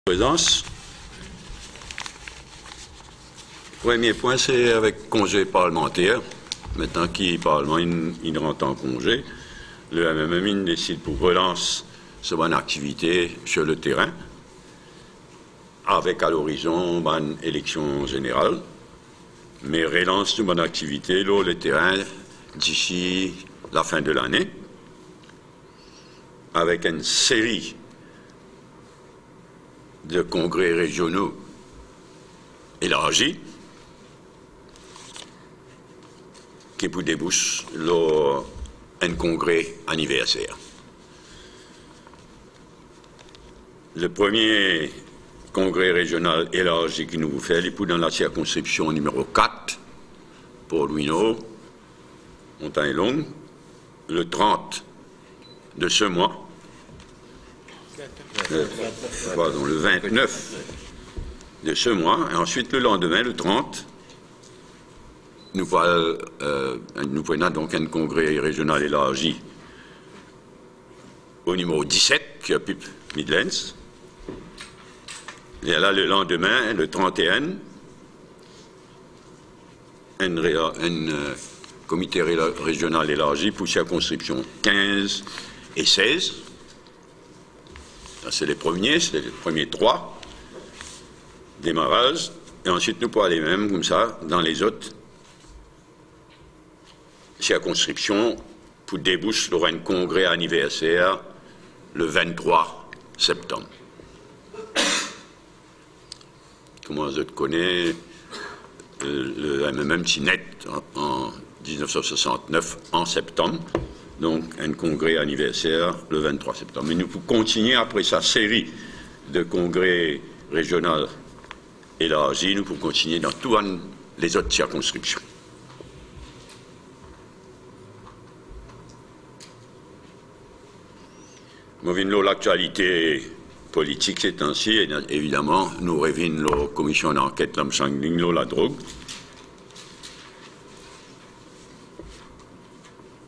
Présence. Premier point, c'est avec congé parlementaire. Maintenant qu'il Parlement il rentre en congé, le MMM décide pour relance son activité sur le terrain, avec à l'horizon une élection générale, mais relance de mon activité là, le terrain d'ici la fin de l'année, avec une série de congrès régionaux élargis qui pour débouche un congrès anniversaire. Le premier congrès régional élargi qui nous fait, il est dans la circonscription numéro 4, pour Louino, Montagne-Longue, le 30 de ce mois, pardon, le 29 de ce mois, et ensuite le lendemain, le 30, nous prenons donc un congrès régional élargi au numéro 17, qui occupe Midlands. Et là, le lendemain, le 31, un comité régional élargi pour circonscription 15 et 16. C'est les premiers 3 démarrage. Et ensuite, nous pourrons aller même comme ça dans les autres circonscriptions pour déboucher sur un congrès anniversaire le 23 septembre. Comment vous connaissez le MMM Tinet en 1969 en septembre, donc un congrès anniversaire le 23 septembre. Mais nous pouvons continuer après sa série de congrès régionaux élargis, nous pouvons continuer dans toutes les autres circonscriptions. L'actualité politique ces temps-ci, évidemment, nous revenons la commission d'enquête la drogue.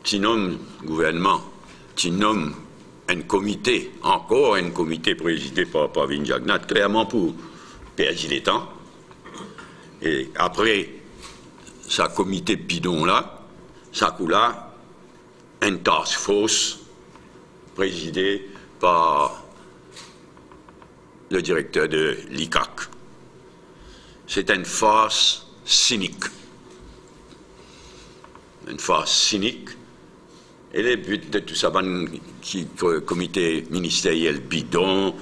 Tu nommes gouvernement, tu nommes un comité, encore un comité présidé par Pravin Jagnat, clairement pour perdre les temps. Et après, sa comité bidon-là, ça coule là, un task force présidé par le directeur de l'ICAC. C'est une farce cynique. Une farce cynique. Et le but de tout ça, comité ministériel bidon,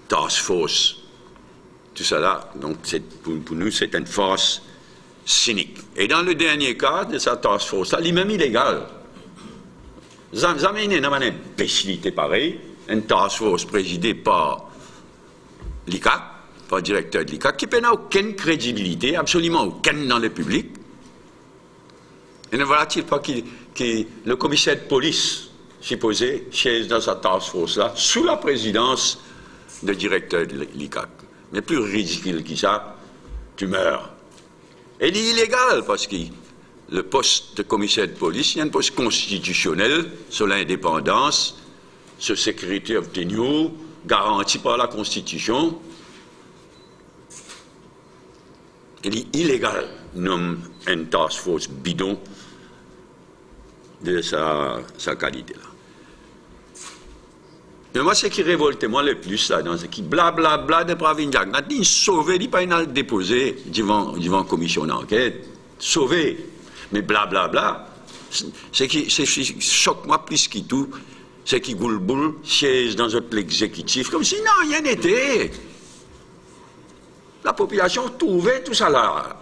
task force, tout ça là, donc pour nous, c'est une farce cynique. Et dans le dernier cas de sa task force, là, il est même illégal. Jamais il n'y a une imbécilité pareille, une task force présidée par l'ICAC, par le directeur de l'ICAC, qui n'a aucune crédibilité, absolument aucune dans le public. Et ne voilà-t-il pas que le commissaire de police, supposé, siège dans sa task force-là, sous la présidence du directeur de l'ICAC. Mais plus ridicule que ça, tu meurs. Et il est illégal parce que le poste de commissaire de police, il y a un poste constitutionnel sur l'indépendance, sur sécurité obtenue, garanti par la Constitution. Il est illégal, nomme un task force bidon de sa qualité-là. Mais moi, ce qui révolte moi le plus, là, dans ce qui blablabla de Pravin Jagnat, il sauvé, il pas le déposer devant la commission d'enquête, sauvé. Mais blablabla, ce qui choque moi plus que tout, c'est qu'il goulboule, siège dans l'exécutif, comme si non, rien n'était. La population trouvait tout ça là.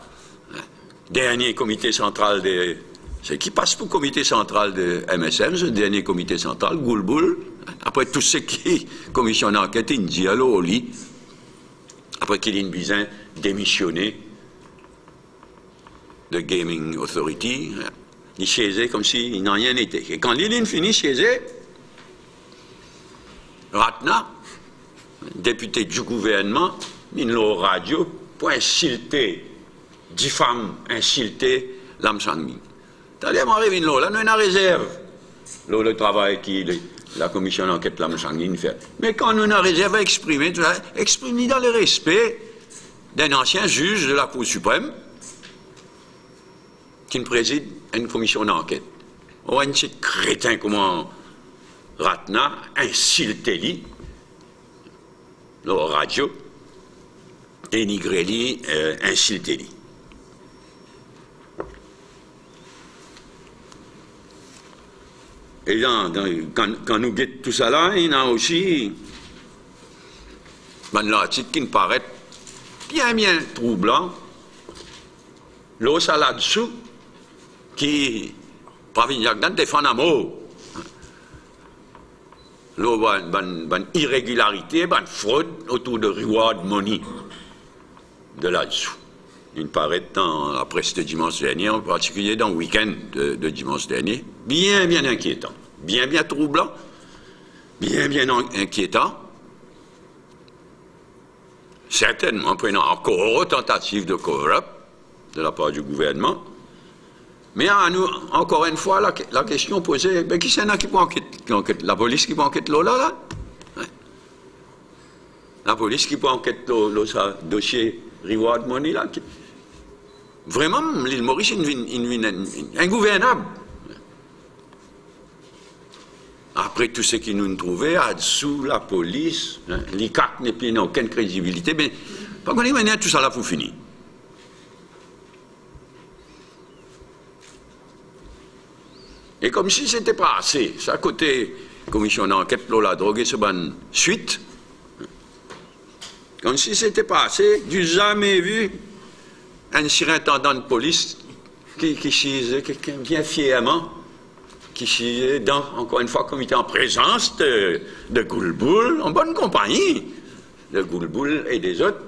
Dernier comité central de... C'est qui passe pour comité central de MSM, ce dernier comité central, goulboule. Après tout ce qui commission d'enquête, il dit allô au lit. Après qu'il ait besoin démissionné de Gaming Authority, il siégeait comme s'il n'en rien été. Et quand l'île finit siéger, Ratna, député du gouvernement, il a radio pour insulter, diffamer, insulter Lam Sang Min. T'as dit, moi, là, nous avons une réserve. Là, le travail qui la commission d'enquête, la Moussangine fait. Mais quand nous avons réserve à exprimer, exprimer dans le respect d'un ancien juge de la Cour suprême qui préside une commission d'enquête. On a un petit crétin comment Ratna insulté la radio, dénigré lui, insulté lui. Et quand nous guettons tout ça là, il y a aussi un article qui me paraît bien troublant. L'eau ça là-dessous qui Pravin défend un mot. L'eau une irrégularité, une fraude autour de reward money de là-dessous. Il me paraît dans la presse de dimanche dernier, en particulier dans le week-end de dimanche dernier, bien inquiétant, bien troublant, bien inquiétant. Certainement prenant encore tentative de cover-up de la part du gouvernement. Mais à nous, encore une fois, la question posée, ben, qui c'est qui peut enquêter? La police qui peut enquêter là? Ouais. La police qui peut enquêter le dossier reward money là? Vraiment, l'île Maurice est ingouvernable. Après tout ce qui nous trouvait, dessous la police, hein, l'ICAC n'a aucune crédibilité, mais par contre, il tout ça là pour finir. Et comme si c'était pas assez, ça côté commission d'enquête, la drogue et ce ban suite, comme si c'était pas assez, du jamais vu un surintendant de police qui vient fièrement, qui est dans, encore une fois, comité en présence de Goulboul, en bonne compagnie de Goulboul et des autres,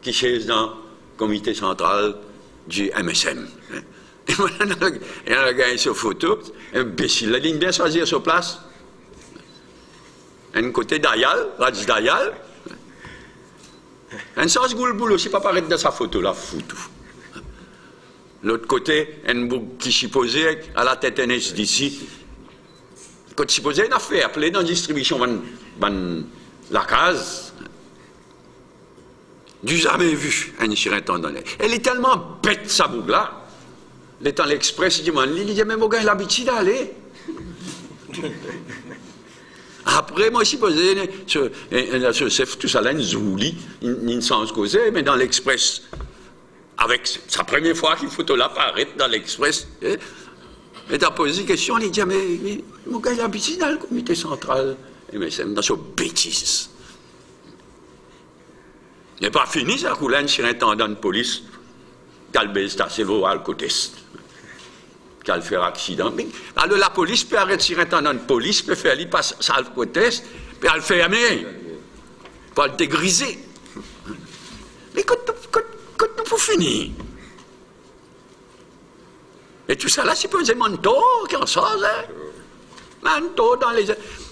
qui chaise dans le comité central du MSM. Et voilà, il y a un gars sur photo, imbécile, la ligne bien choisir sur place. Un côté d'Ayal, Radj d'Ayal. Un sens Goulboul aussi, pas paraître dans sa photo, là, foutou. L'autre côté, un bouc qui s'y posait à la tête d'un d'ici. Quand s'y posait, il a fait appeler dans la distribution la case. Du jamais vu, un surintendant. Elle est tellement bête, sa boucle là. L'étant l'Express, il dit même au gars, il a l'habitude d'aller. Après, moi, je posais, ce tout ça là, une zouli, une sens causé, mais dans l'Express, avec sa première fois qu'il faut l'apparaître dans l'Express, et t'as posé une question, il dit, mais mon gars, il a l'habitude dans le comité central, mais c'est dans ce bêtise. Il n'est pas fini, ça, roule un surintendant de police, Calbel Stassevo à côté. Qu'elle fait accident. Alors la police peut arrêter surintendant de police, peut faire lui passer ça le côté, puis elle fait aimer. Pour le dégriser. Mais quand nous pour finir. Et tout ça là, c'est posé manteau, qui en sort, hein? Manteau dans les.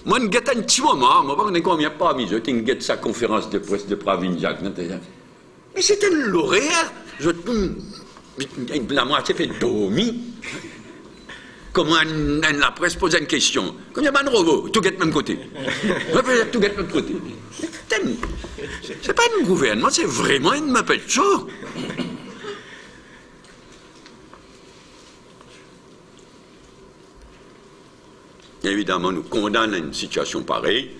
Moi, je guette un petit moment, moi, je ne sais combien parmi eux, je guette sa conférence de presse de Pravin Jacques. Mais c'était un lauréat. La moitié fait dormir. Comment la presse pose une question? Comme il y a un robot, tout guette même côté. Tout guette même côté. C'est pas un gouvernement, c'est vraiment une m'appelle chaud. Évidemment, nous condamnons une situation pareille.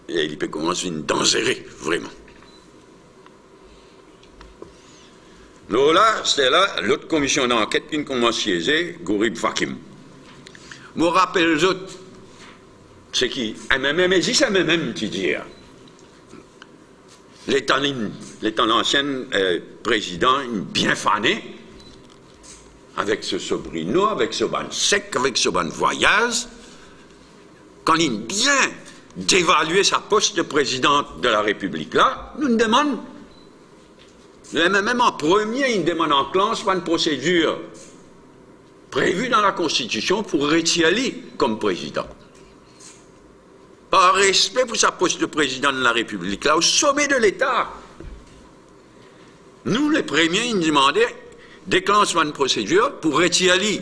Et il peut commencer une dangereux, vraiment. Donc là, c'était là, l'autre commission d'enquête qui commence à siéger, Gourib Fakim. Je me rappelle les autres, c'est qui MMM, et c'est MMM qui dit. L'étant l'ancien président, bien fané, avec ce sobrino, avec ce ban sec, avec ce ban voyage, quand il vient d'évaluer sa poste de président de la République, là, nous nous demandons. Même en premier, il demande en classe une procédure prévue dans la Constitution pour retirer comme président. Par respect pour sa poste de président de la République, là, au sommet de l'État. Nous, les premiers, ils demandaient déclenchement de procédure pour retirer.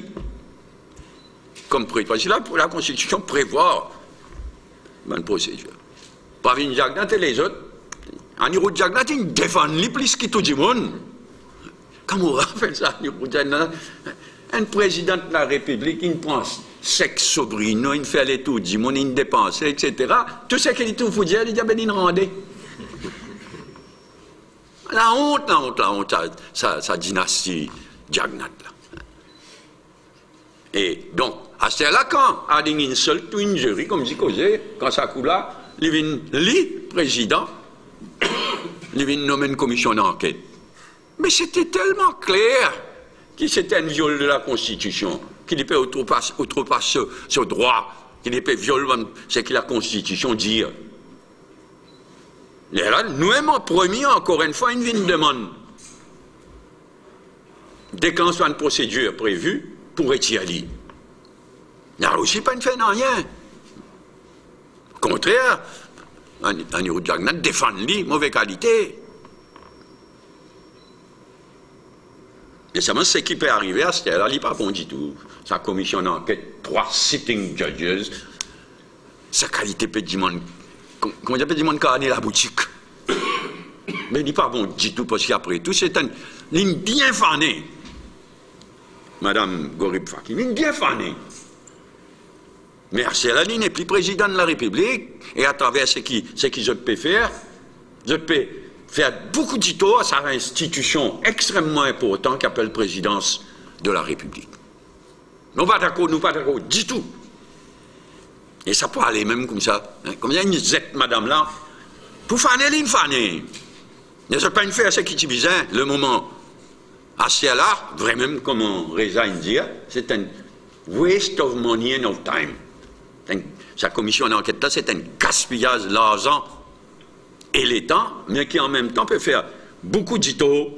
comme parce que la Constitution prévoit une procédure. Pravin Jagnat et les autres, Anirudh Jagnat, ils défendent plus que tout le monde. Comment on rappelle ça, Anirudh Jagnat? Un président de la République, il prend sexe sobrino, il fait les tours du monde, il dépense, etc. Tout ce qu'il tout faut dire, il dit, ben, il rendait. La honte, sa dynastie Jagnat. Et donc, à ce là quand il y a une seule, une jury, comme dit Causé, quand ça coule là, il vient le président, il vient nommer une commission d'enquête. Mais c'était tellement clair que c'était un viol de la Constitution, qu'il peut outrepasser ce droit, qu'il peut violer ce que la Constitution dit. Et là, nous-mêmes en premier, encore une fois, une demande. Dès qu'on soit une procédure prévue, pour retirer. Il n'y a aussi pas une fait rien. Au contraire, Anirudh Jagnat défend lui, mauvaise qualité. Et ça, c'est ce qui peut arriver à ce là, il n'est pas bon du tout. Sa commission d'enquête, 3 sitting judges, sa qualité peut dire, comment dire, peut dire, carnet la boutique. Mais il n'est pas bon du tout, parce qu'après tout, c'est une ligne bien fanée. Madame Gorib Fakim, une bien fanée. Mais Arcelani n'est plus président de la République, et à travers ce que je peux faire, je peux faire beaucoup d'étoiles à sa institution extrêmement importante qui appelle présidence de la République. Nous pas d'accord du tout. Et ça peut aller même comme ça. Hein, comme il y a une zette, madame là, pour faner, une fanée. Ne se pas une faire ce qui est bizarre, le moment. À ce là, vraiment, comme on résigne dire, c'est un waste of money and of time. Sa commission d'enquête là, c'est un gaspillage de l'argent et les temps, mais qui en même temps peut faire beaucoup d'ito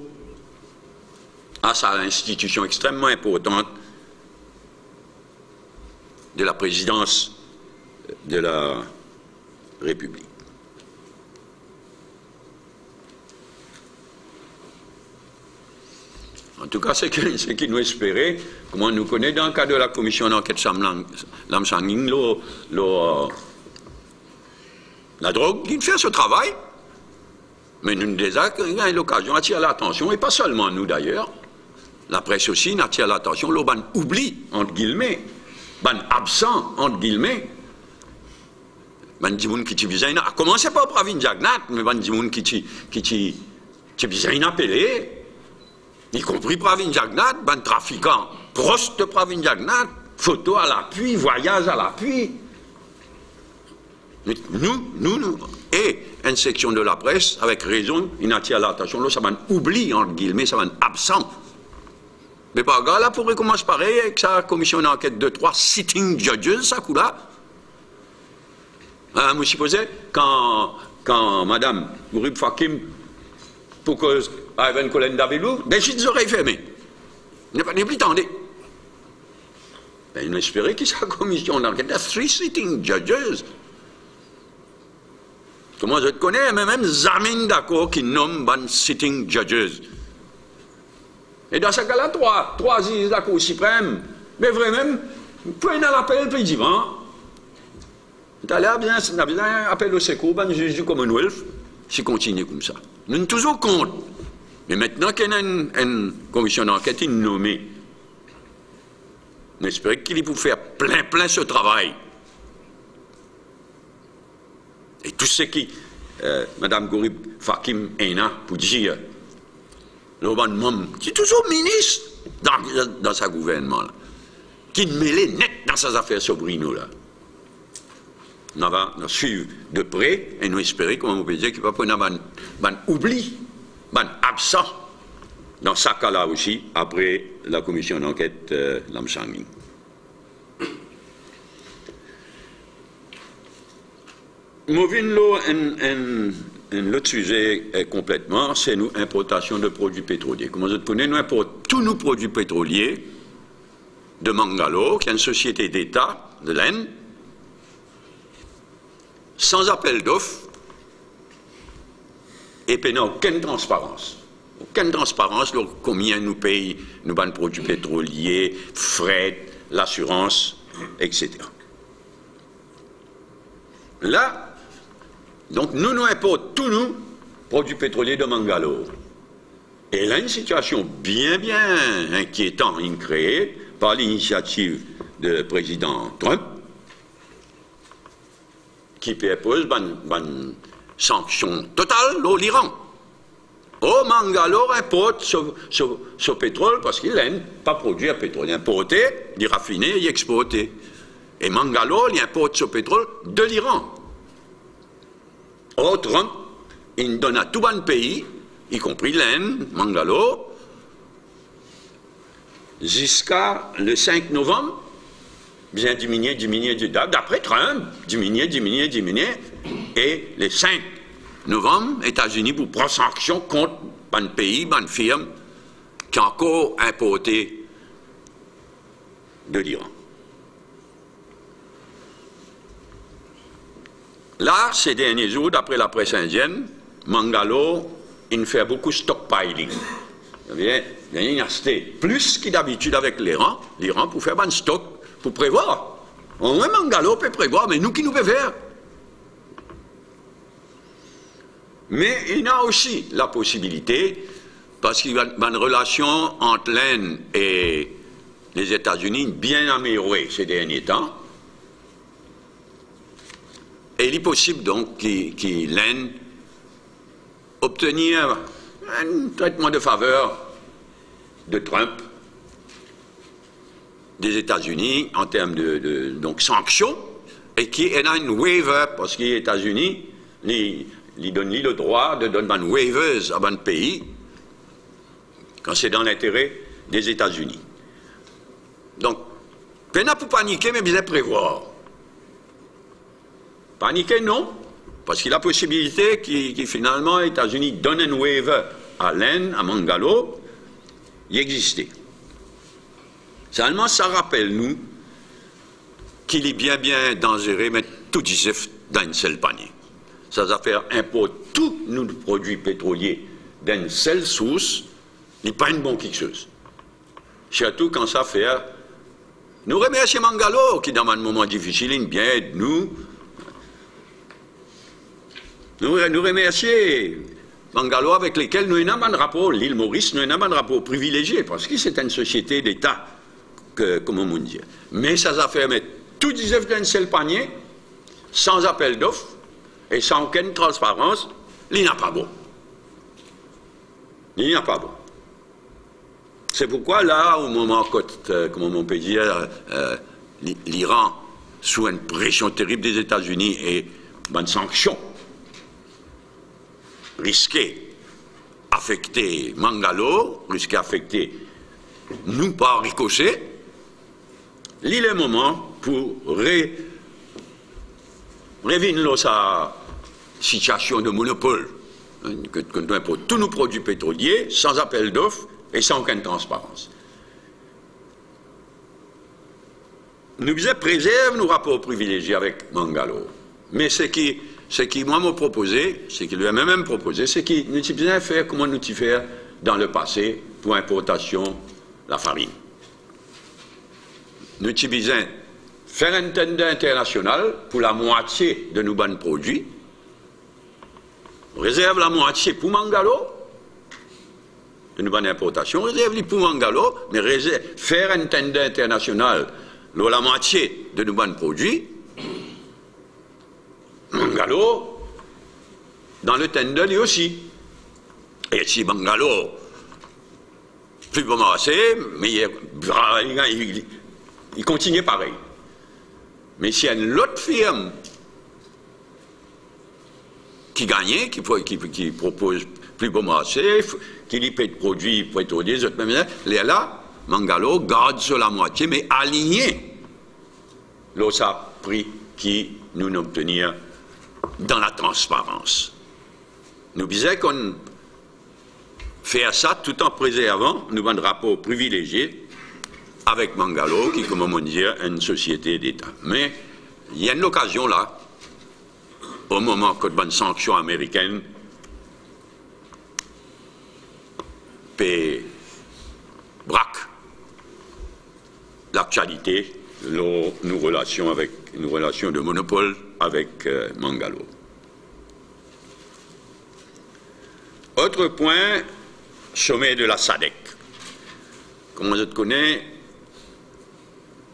à sa institution extrêmement importante de la présidence de la République. En tout cas, c'est ce qui nous espérait, comme on nous connaît dans le cadre de la commission d'enquête Lamsanging, la drogue, il fait ce travail, mais nous avons l'occasion d'attirer l'attention, et pas seulement nous d'ailleurs, la presse aussi attire l'attention, l'on oublie, entre guillemets, absent, entre guillemets, Bandimoun qui visait, à commencer par Pravin Jagnat, mais Bandimoun qui visait appelé, y compris Pravin Jagnat, ban trafiquant proche de Pravin Jagnat, photo à l'appui, voyage à l'appui. Nous, et une section de la presse, avec raison, il attire l'attention, là, ça va oublie, entre guillemets, ça va absent. Mais par gars, là, pourrait commencer pareil avec sa commission d'enquête de 3 sitting judges, ça coup là. Je me supposais, quand Madame Gorib Fakim, pour que Ivan Colin Davidou, décide des oreilles fermées. Il n'est plus tendé. Ben, il espérait que sa commission d'enquête a 3 sitting judges. Comment je te connais, mais même Zamin d'accord qui nomme 1 sitting judges. Et dans ce cas-là, 3 juges de la Cour suprême, mais vraiment, prenez l'appel puis divan. Tout à l'heure, bien, on a besoin d'appel au secours, ben, juge du Commonwealth, si continue comme ça. Nous sommes toujours contre. Mais maintenant qu'il y a une commission d'enquête nommée, on espère qu'il peut faire plein ce travail. Et tout ce qui, Mme Gorib Fakim est là pour dire, le gouvernement, qui est toujours ministre dans sa gouvernement, là, qui est mêlé net dans ses affaires sobrino, là. On va suivre de près et nous espérer, comme on peut dire, qu'il va prendre un oubli, un absent dans ce cas-là aussi, après la commission d'enquête Lamsanging. Un autre sujet complètement, c'est nous importation de produits pétroliers. Comme vous connaissez, nous importons tous nos produits pétroliers de Mangalore, qui est une société d'État de l'Inde, sans appel d'offres, et puis aucune transparence. Aucune transparence sur combien nous payons nos produits pétroliers, fret, l'assurance, etc. Là, donc nous importons tous nous produits pétroliers de Mangalore. Et là, une situation bien inquiétante créée par l'initiative du président Trump, qui propose une sanction totale à l'Iran. Oh, Mangalore importe ce pétrole parce qu'il n'aime pas produire pétrole. Il importe, il raffiner, il exporter. Et Mangalore, il importe ce pétrole de l'Iran. Or, Trump, il donne à tout le pays, y compris l'Inde, Mangalore, jusqu'à le 5 novembre, bien diminuer, d'après Trump, diminuer, et le 5 novembre, États-Unis pour prendre sanction contre un pays, une firme qui a encore importé de l'Iran. Là, ces derniers jours, d'après la presse indienne, Mangalore, il fait beaucoup de stockpiling. Il a acheté plus que d'habitude avec l'Iran pour faire un stock, pour prévoir. Au moins, Mangalore peut prévoir, mais nous qui nous pouvons faire. Mais il y a aussi la possibilité, parce qu'il y a une relation entre l'Inde et les États-Unis bien améliorée ces derniers temps. Et il est possible donc que l'Inde obtenir un traitement de faveur de Trump des États-Unis en termes de donc sanctions, et qui a une waiver parce que les États-Unis lui donnent le droit de donner une waivers à un pays quand c'est dans l'intérêt des États-Unis. Donc, pas pour paniquer, mais bien prévoir. Paniquer, non, parce qu'il y a la possibilité que finalement les États-Unis donnent un waiver à l'Inde, à Mangalore, il existait. Seulement, ça rappelle nous qu'il est bien dangereux de mettre tout disif dans une seule panier. Ça affaire importe tous nos produits pétroliers d'une seule source, n'est pas une bonne quelque chose. Surtout quand ça fait. Nous remercions Mangalore qui, dans un moment difficile, il bien aide nous. Nous remercions Mangalore avec lesquels nous avons un rapport, l'île Maurice, nous avons un rapport privilégié, parce que c'est une société d'État, comme on dit. Mais ça a fait mettre tout disif dans un seul panier, sans appel d'offres, et sans aucune transparence, il n'y a pas bon. Il n'y a pas bon. C'est pourquoi là, au moment, comme on peut dire, l'Iran, sous une pression terrible des États-Unis et une sanction, risquait affecter Mangalore, risquait affecter nous par ricochet, il est le moment pour revenir sa situation de monopole, que nous importons tous nos produits pétroliers sans appel d'offres et sans aucune transparence. Nous préservons nos rapports privilégiés avec Mangalore, mais ce qui moi m'a proposé, ce qu'il lui a même proposé, c'est qu'il nous besoin faire comme nous faire dans le passé pour l'importation de la farine. Nous avons besoin de faire un tender international pour la moitié de nos bons produits. On réserve la moitié pour Mangalore, de nos bonnes importations, réserve-les pour Mangalore, mais faire un tender international pour la moitié de nos bons produits. Mangalore, dans le tender, lui aussi. Et si Mangalore, plus bon assez, mais il continue pareil. Mais s'il y a une autre firme qui gagne, qui propose plus bon assez, qui lui paie de produits pétroliers, là, Mangalore garde sur la moitié, mais aligné l'OSA prix qui nous obtenir dans la transparence. Nous disons qu'on fait ça tout en préservant nous un rapport privilégié avec Mangalore, qui, comme on dit, est une société d'État. Mais il y a une occasion là, au moment que une sanction américaine braque l'actualité nos relations de monopole avec Mangalore. Autre point, sommet de la SADC. Comme je connais,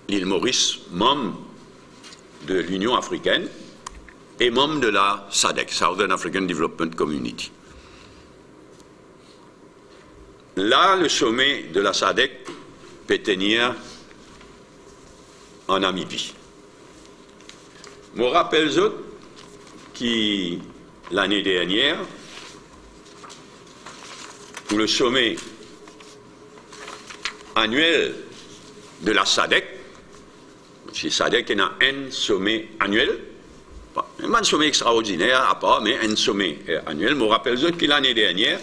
l'île Maurice, membre de l'Union africaine et membre de la SADC, Southern African Development Community. Là, le sommet de la SADC peut tenir en Namibie. Je me rappelle que l'année dernière, pour le sommet annuel de la SADC, chez SADC, il y a un sommet annuel, pas un sommet extraordinaire à part, mais un sommet annuel. Je me rappelle que l'année dernière,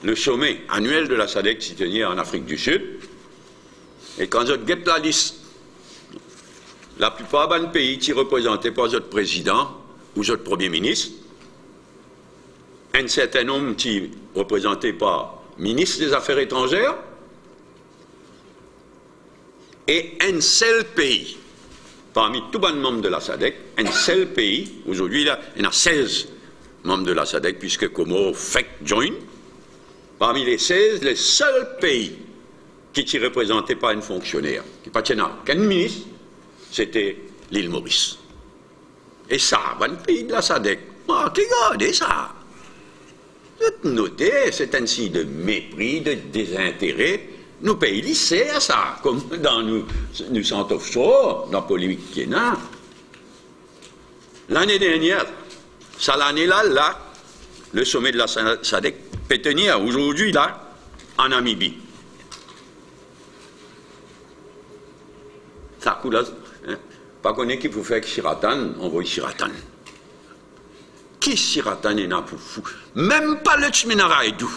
le sommet annuel de la SADC s'y tenait en Afrique du Sud. Et quand je guette la liste, la plupart des pays qui représentés par votre président ou votre premier ministre, un certain nombre qui représentés par ministre des Affaires étrangères, et un seul pays, parmi tous les membres de la SADC, un seul pays, aujourd'hui il y en a 16 membres de la SADC, puisque Comores fait join, parmi les 16, le seul pays qui ne représentait pas un fonctionnaire, qui n'appartenait à aucun ministre, c'était l'île Maurice. Et ça, un pays de la SADC, regardez ça. Notez, c'est un signe de mépris, de désintérêt. Nous pays lycées à ça, comme dans nous centres offshore, dans Polymique Kéna. L'année dernière, ça l'année-là, le sommet de la SADC peut tenir aujourd'hui, là, en Namibie. Ça coule, hein? Pas qu'on est qui peut faire Chiratan, on voit Chiratan. Qui Chiratan est là pour fou? Même pas le Tchminaraïdou.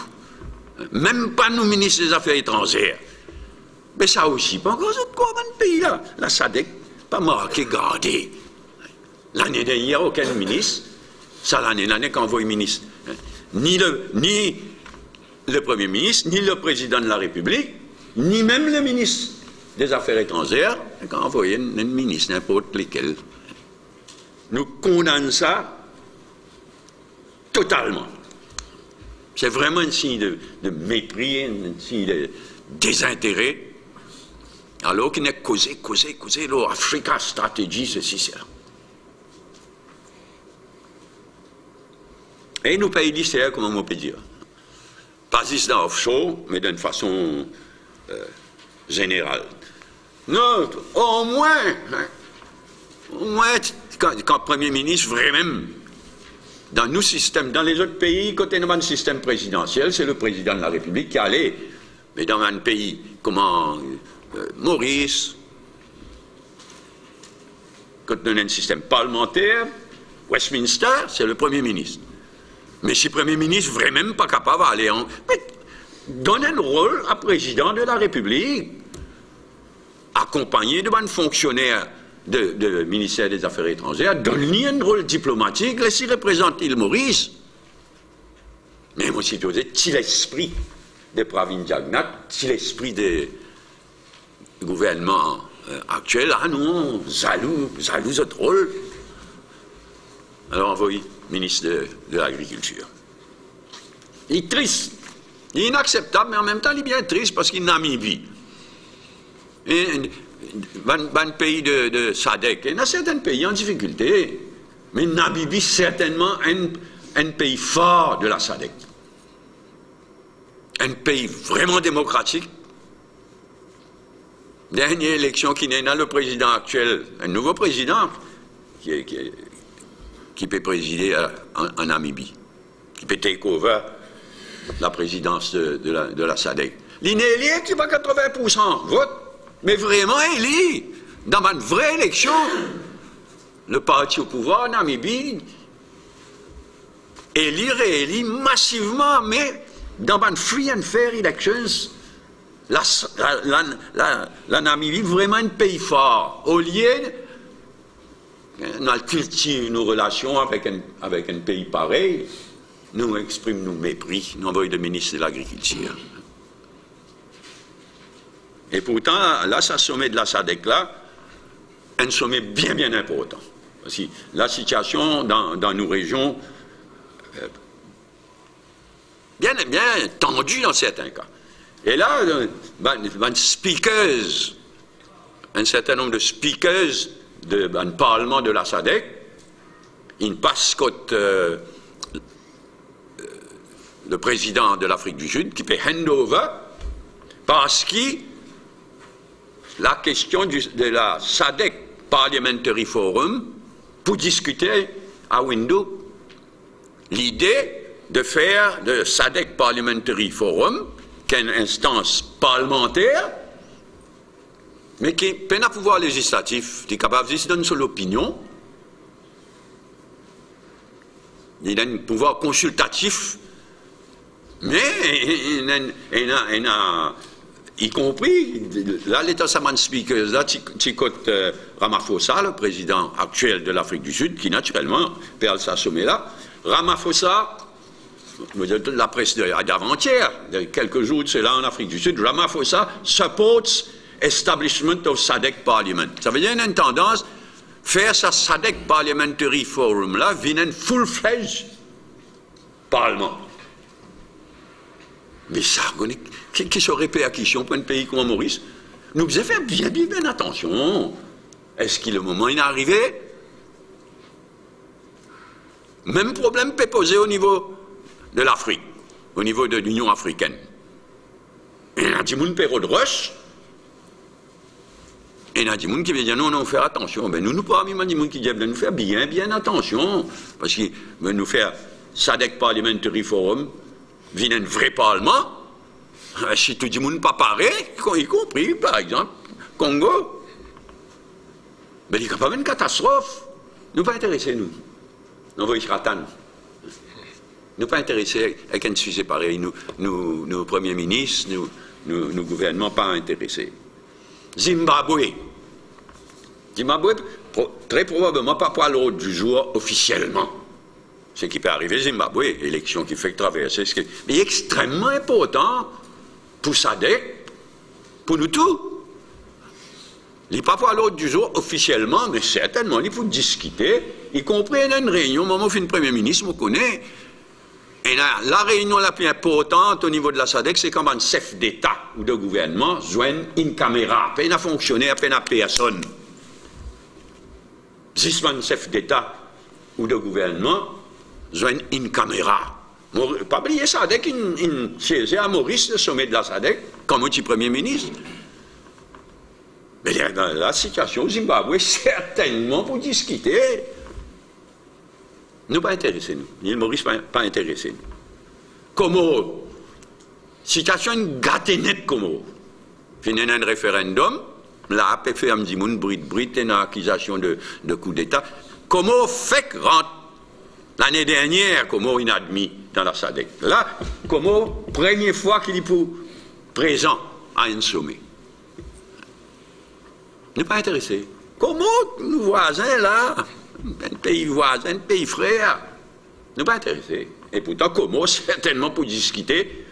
Même pas nous, ministres des Affaires étrangères. Mais ça aussi, pas encore de quoi dans le pays là. La SADC, pas marqué, gardé. L'année dernière, aucun ministre, ça l'année qu'envoie le ministre. Ni le Premier ministre, ni le Président de la République, ni même le ministre des Affaires étrangères, quand envoyé un ministre, n'importe lequel. Nous condamnons ça totalement. C'est vraiment un signe de mépris, un signe de désintérêt. Alors qu'il n'est causé, l'Africa stratégie, ceci, cela. Et nous pays lycéens, comment on peut dire, pas juste dans offshore, mais d'une façon générale. Non, au moins, quand le Premier ministre, vraiment, dans nos systèmes, dans les autres pays, côté de un système présidentiel, c'est le président de la République qui allait. Mais dans un pays comme Maurice, quand on a un système parlementaire, Westminster, c'est le Premier ministre. Mais si le Premier ministre n'est vraiment pas capable d'aller en... Mais donne un rôle à président de la République, accompagné de un fonctionnaire de ministère des Affaires étrangères, donne-lui un rôle diplomatique, laissez représenter l'île Maurice. Mais moi, si si l'esprit de Pravin Jagnnath, si l'esprit des gouvernements actuels, ah non, jaloux notre rôle. Alors envoyé ministre de l'Agriculture. Il est triste, il est inacceptable, mais en même temps il est bien triste parce qu'il est Namibie. Un pays de SADC, il y a certains pays en difficulté, mais Namibie certainement un pays fort de la SADC. Un pays vraiment démocratique. Dernière élection qui n'est pas le président actuel, un nouveau président qui peut présider en Namibie, qui peut take over la présidence de la SADC. Il est élu qui va 80% vote, mais vraiment élu dans une vraie élection. Le parti au pouvoir en Namibie élu, réélu massivement, mais dans une free and fair elections. La Namibie vraiment un pays fort. Au lieu, nous cultivons nos relations avec un pays pareil, nous exprimons nos mépris, nous envoyons le ministre de l'Agriculture. Et pourtant, là, ça sommet de la SADC là, un sommet bien important. Parce que la situation dans nos régions, bien tendue dans certains cas. Et là, un certain nombre de speakers du Parlement de la SADC, ils passent contre le président de l'Afrique du Sud, qui fait handover, parce que la question de la SADC Parliamentary Forum, pour discuter à Window, l'idée de faire de SADC Parliamentary Forum, qui est une instance parlementaire, mais qui peine à pouvoir législatif, qui est capable de donner son opinion, il a un pouvoir consultatif, mais y compris, là, l'État Saman Speakers, là, Tikot Ramaphosa, le président actuel de l'Afrique du Sud, qui naturellement perd sa sommet là, Ramaphosa, la presse d'avant-hier, quelques jours de cela en Afrique du Sud, Ramaphosa supports establishment of SADC Parliament. Ça veut dire une tendance, faire sa SADC Parliamentary Forum là, vient un full-fledged Parlement. Mais ça, qui serait répercussion pour un pays comme Maurice? Nous devons faire bien attention. Est-ce que le moment est arrivé? Même problème peut poser au niveau de l'Afrique, au niveau de l'Union africaine. Et il y a des gens qui payent de rush, et il y a des gens qui disent non, faire attention. Ben, nous parmi des gens qui disent nous faire bien attention, parce que nous faire SADC Parliamentary Forum, vient un vrai parlement, si tout le monde pas pareil, y compris, par exemple, Congo, mais il n'y a pas une catastrophe. Nous pas intéressés, nous. Nous voyons Ratan. Nous pas intéressés avec un sujet pareil. Nous premiers ministres, nous gouvernements pas intéressés. Zimbabwe. Zimbabwe, très probablement pas pour l'ordre du jour officiellement. Ce qui peut arriver, Zimbabwe, élection qui fait traverser, mais extrêmement important pour SADC, pour nous tous. Il n'est pas pour l'ordre du jour officiellement, mais certainement, il faut discuter, y compris dans une réunion, moment où le Premier ministre, on connaît, et la réunion la plus importante au niveau de la SADC, c'est quand un chef d'État ou de gouvernement joignent une caméra, à peine à fonctionner, à peine à personne. Si un chef d'État ou de gouvernement joignent une caméra. Pas oublier SADC, une siège à Maurice, le sommet de la SADC, comme petit Premier ministre. Mais dans la situation au Zimbabwe, certainement pour discuter. Nous pas intéressés, nous. L'île Maurice pas intéressés. Comoro. Situation gâtée nette Comoro. Fini un référendum, là, peut faire un petit monde brut, une accusation de coup d'État. Comoro fait que rentre. L'année dernière, Comoro inadmis dans la SADC. Là, Comoro, première fois qu'il est présent à un sommet. N'est pas intéressé. Comment nos voisins là, un pays voisin, un pays frère, n'est pas intéressé. Et pourtant, comment certainement pour discuter.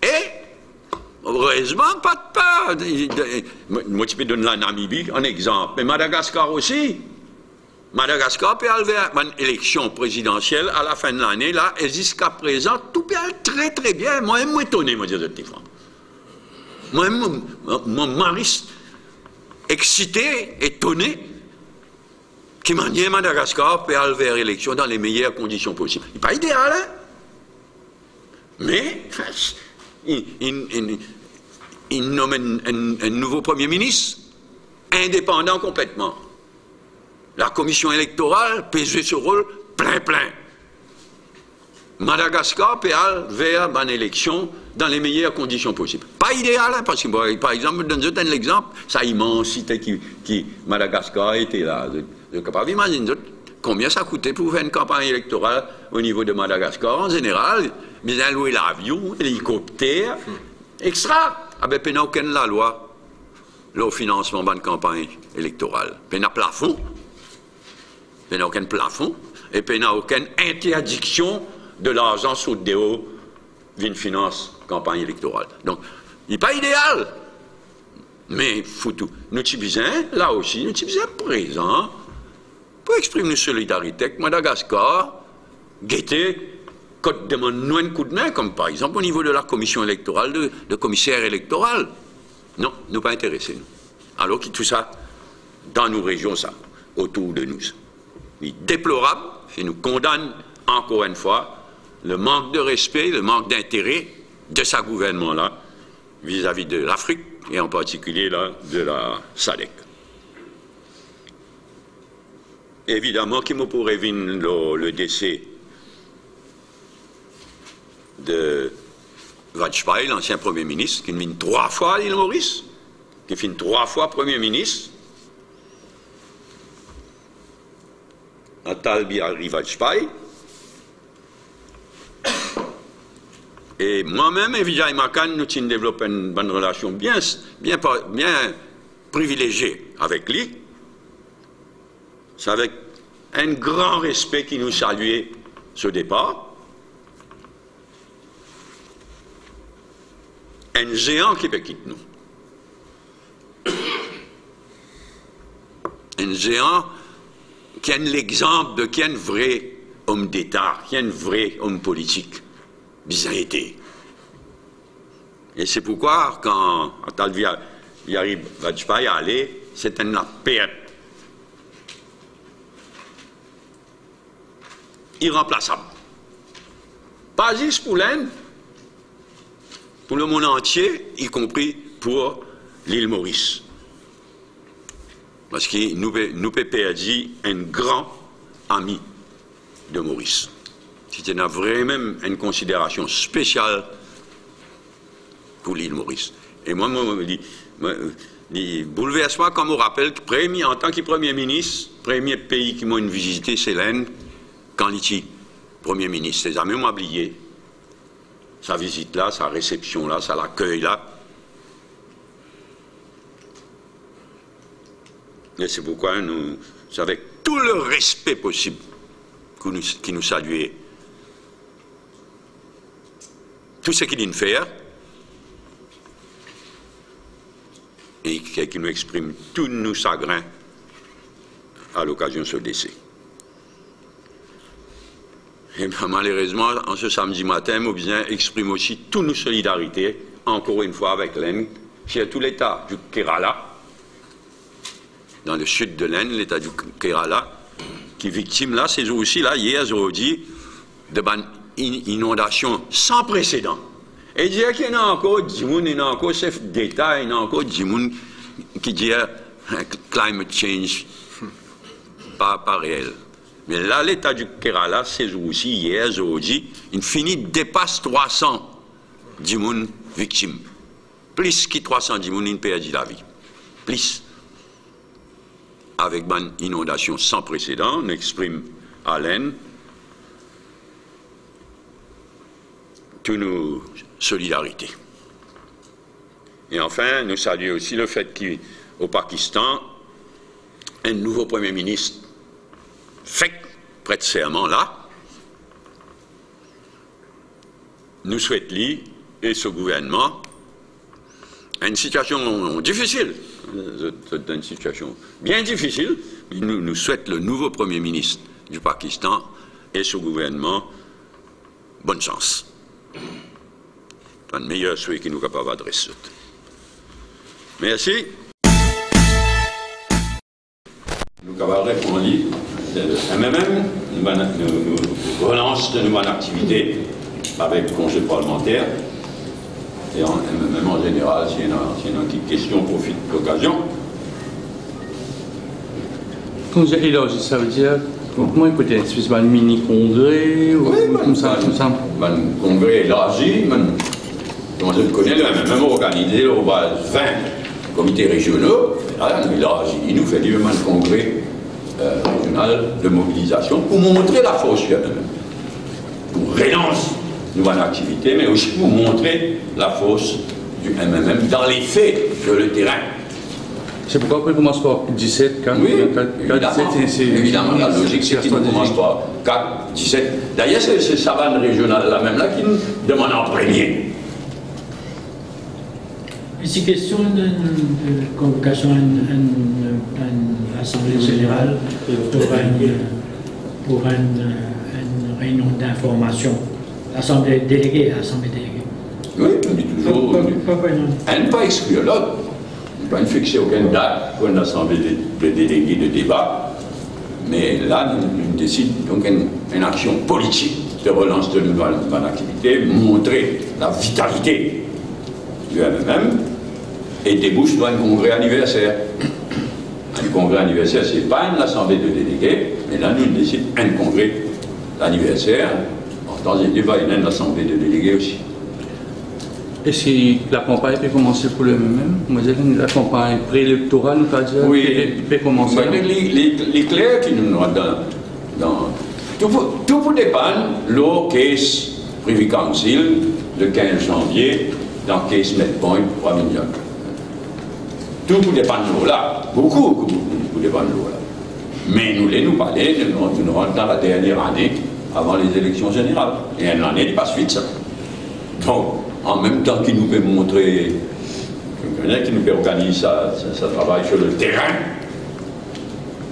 Et, heureusement, pas de peur. Moi, je peux donner la Namibie en exemple, mais Madagascar aussi. Madagascar peut aller vers une élection présidentielle à la fin de l'année, là, et jusqu'à présent, tout peut aller très bien. Moi, je suis étonné, moi, je dis ça. Moi, mon mari, excité, étonné, qui m'a dit Madagascar peut aller vers l'élection dans les meilleures conditions possibles. Il n'est pas idéal, hein? Mais, il nomme un nouveau Premier ministre, indépendant complètement. La commission électorale peut jouer ce rôle plein. Madagascar peut aller vers une élection dans les meilleures conditions possibles. Pas idéal, hein, parce que, par exemple, je donne un exemple, ça immensité qui Madagascar était là. Je ne peux pas imaginer combien ça coûtait pour faire une campagne électorale au niveau de Madagascar. En général, bien louer l'avion, l'hélicoptère, extra. Ah ben, il n'y a aucune la loi, le financement de campagne électorale. Il n'y a plafond. Il n'y a aucun plafond, et il n'y a aucune interdiction de l'argent sous le déo d'une finance campagne électorale. Donc, Il n'est pas idéal. Mais faut tout. Nous sommes besoin, là aussi, nous sommes besoin présents pour exprimer notre solidarité avec Madagascar, guetter, quand demande nous un coup de main, comme par exemple au niveau de la commission électorale, de commissaire électoral. Non, nous pas intéressés. Nous. Alors que tout ça, dans nos régions, ça, autour de nous. Il est déplorable et nous condamne encore une fois le manque de respect, le manque d'intérêt de ce gouvernement-là vis-à-vis de l'Afrique et en particulier là, de la SADC. Évidemment, qui me pourrait venir le décès de Vajpayee, l'ancien Premier ministre, qui vient 3 fois à l'île Maurice, qui finit 3 fois Premier ministre, Atal Bihari Vajpayee. Et moi-même et Vijay Makan, nous avons développé une bonne relation bien privilégiée avec lui. C'est avec un grand respect qui nous saluait ce départ. Un géant qui peut quitter nous. Un géant qui est l'exemple de qui est un vrai homme d'État, qui est un vrai homme politique. Bien été. Et c'est pourquoi, quand Atal Bihari Vajpayee allait, c'était une perte irremplaçable. Pas juste pour l'Inde, pour le monde entier, y compris pour l'île Maurice. Parce que nous avons perdu un grand ami de Maurice. C'était vraiment une considération spéciale pour l'île Maurice. Et moi, le bouleversement, comme on rappelle, en tant que Premier ministre, le premier pays qui m'a visité, c'est l'Inde, quand il était Premier ministre. C'est jamais oublié. Sa visite là, sa réception là, sa l'accueil là. Et c'est pourquoi c'est avec tout le respect possible qui nous saluait. Tout ce qu'il vient de faire et qui nous exprime tous nos chagrins à l'occasion de ce décès. Et bien, malheureusement, en ce samedi matin, nous exprime aussi toute nos solidarités, encore une fois avec l'Inde, c'est tout l'État du Kerala, dans le sud de l'Inde, l'État du Kerala, qui est victime là, c'est aussi là, hier, aujourd'hui, de inondation sans précédent. Et dire qu'il y en a encore des gens, il y en a encore chefs d'État, il y en a encore des gens qui disent climate change, pas réel. Mais là, l'État du Kerala, c'est aussi hier, aujourd'hui, il finit, dépasse 300 gens victimes. Plus que 300 gens, ils perdent la vie. Plus. Avec une inondation sans précédent, on exprime à l'Inde toutes nos solidarités. Et enfin, nous saluons aussi le fait qu'au Pakistan, un nouveau Premier ministre fait prête serment là, nous souhaite lui et ce gouvernement une situation difficile, une situation bien difficile, mais nous souhaite le nouveau Premier ministre du Pakistan et ce gouvernement bonne chance. C'est le meilleur souhait que nous sommes capables d'adresser. Merci. Nous sommes capables de répondre. Nous relance de nouvelles activités avec le congé parlementaire. Et même en général, s'il y a une petite question, profite de l'occasion. Congé élargi, ça veut dire comment peut-être c'est un mini-congrès ou oui, comme ça, comme ça. Un congrès élargi, comment je le connais, même organisé, on va 20 comités régionaux, élargi, il nous fait du même congrès régional de mobilisation pour montrer la force pour relancer une nouvelle activité, mais aussi pour montrer la force du MMM dans les faits, sur le terrain. C'est pourquoi on commence par 17, 4, oui, 4, 17, c'est évidemment, la logique, c'est qu'on commence par 4, 17. D'ailleurs, c'est Savane régionale, là même, là, qui nous demande en premier. Ici, question de convocation à une assemblée générale pour une réunion d'information. Assemblée déléguée. Oui, on dit toujours. Elle ne pas exclure l'autre. On ne pas fixer aucune date pour une assemblée de délégués de débat. Mais là, nous décidons donc une action politique de relance de nouvelles activités, montrer la vitalité du MMM et débouche dans un congrès anniversaire. Un congrès anniversaire, ce n'est pas une assemblée de délégués, mais là, nous décidons un congrès d'anniversaire. En temps et lieu, il y a une assemblée de délégués aussi. Est-ce que la campagne peut commencer pour le MMM? La campagne préélectorale, oui, peut commencer. Les clés qui nous ont dans tout peut dépendre l'eau case Privy Council le 15 janvier dans case Medpoint pour Avignon. Tout peut dépendre de l'eau là. Beaucoup peut dépendre de l'eau là. Mais nous parler, nous rentrons dans la dernière année avant les élections générales. Et une année passe vite ça. Donc, en même temps qu'il nous peut montrer, qui nous peut organiser sa travail sur le terrain,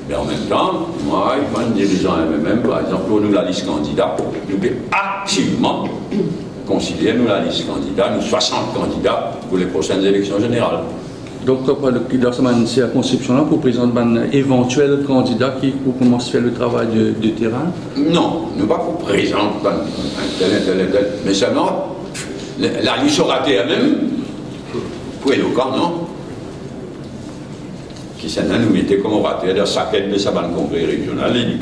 mais en même temps, moi, un dirigeant MMM, par exemple, pour nous la liste candidat, nous pouvons activement considérer nous la liste candidat, nous 60 candidats pour les prochaines élections générales. Donc, dans cette circonscription-là, pour présenter un éventuel candidat qui commence à faire le travail de terrain? Non, nous pas pour présenter tel, mais seulement la liste ratée elle-même, pour éloquent, non? Qui s'en a nous mettait comme raté dans sa quête de sa banque congrès régional et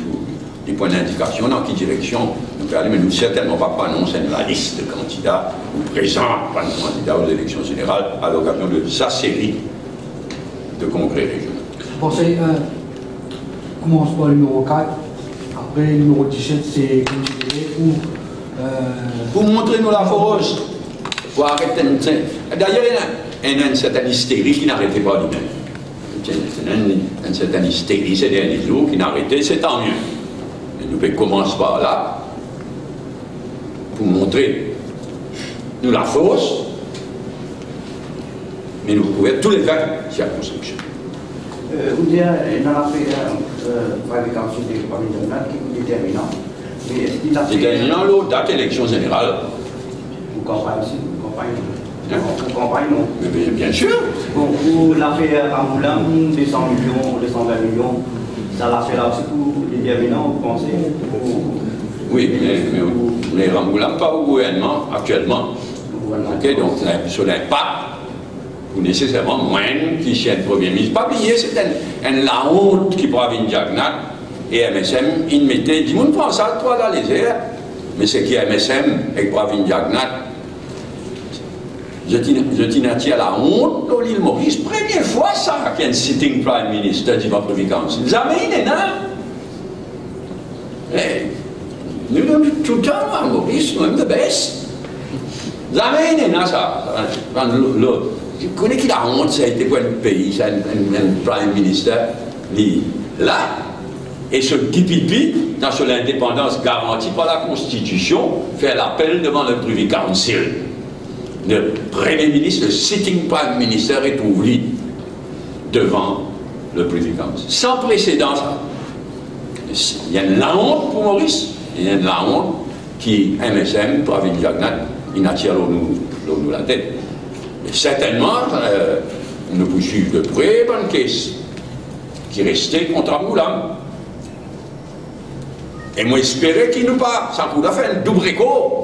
des points d'indication dans quelle direction nous peut aller, mais nous certainement pas annoncer la liste de candidats ou présente pas de candidats aux élections générales à l'occasion de sa série de congrès régionaux. Bon, c'est commence par le numéro 4, après le numéro 17, c'est considéré pour montrer nous la force, pour arrêter. D'ailleurs, il y a une certaine hystérie qui n'arrêtait pas lui-même. Une certaine hystérie ces derniers jours qui n'arrêtait, c'est tant mieux. Et nous pouvons commencer par là pour montrer nous la force, mais nous pouvons tous les faire circonscription. Vous dites, dans la fabrication des familles qui est déterminant. Déterminant l'autre date élection générale. Vous campagne aussi, vous campagne non. Mais bien sûr. Bon, pour l'affaire Angoulême, 200 millions, 220 millions, ça l'a fait là aussi pour les déterminants, vous pensez? Oui, mais Angoulême pas au gouvernement actuellement. Ok, donc sur l'impact, ou nécessairement moins qui chien le Premier ministre. Pas oublier, c'est la honte qui prend Avignon Jagnat et MSM, ils mettaient, dis-moi, on prend ça, toi là, les airs, mais c'est qui MSM et Avignon Jagnat. Je tiens à la honte de l'île Maurice, première fois ça qu'il y a un sitting Prime Minister du Privy Council. Jamais il est là. Nous donnons tout le temps à Maurice, nous sommes the best. Jamais il est là ça. Je connais qui la honte, ça a été pour un pays, c'est un Prime Minister, là. Et ce pipi, dans l'indépendance garantie par la Constitution, fait l'appel devant le Privy Council. Le Premier ministre, le sitting Prime Minister est ouvert devant le Privy Council. Sans précédent, ça. Il y a une la honte pour Maurice, il y a une la honte qui, MSM, pour Avignon Jagnat, il attire nous la tête. Mais certainement, nous pouvons suivre de près une caisse qui restait contre Angoulême. Et moi, j'espérais qu'il nous pas, ça nous a fait un double écho.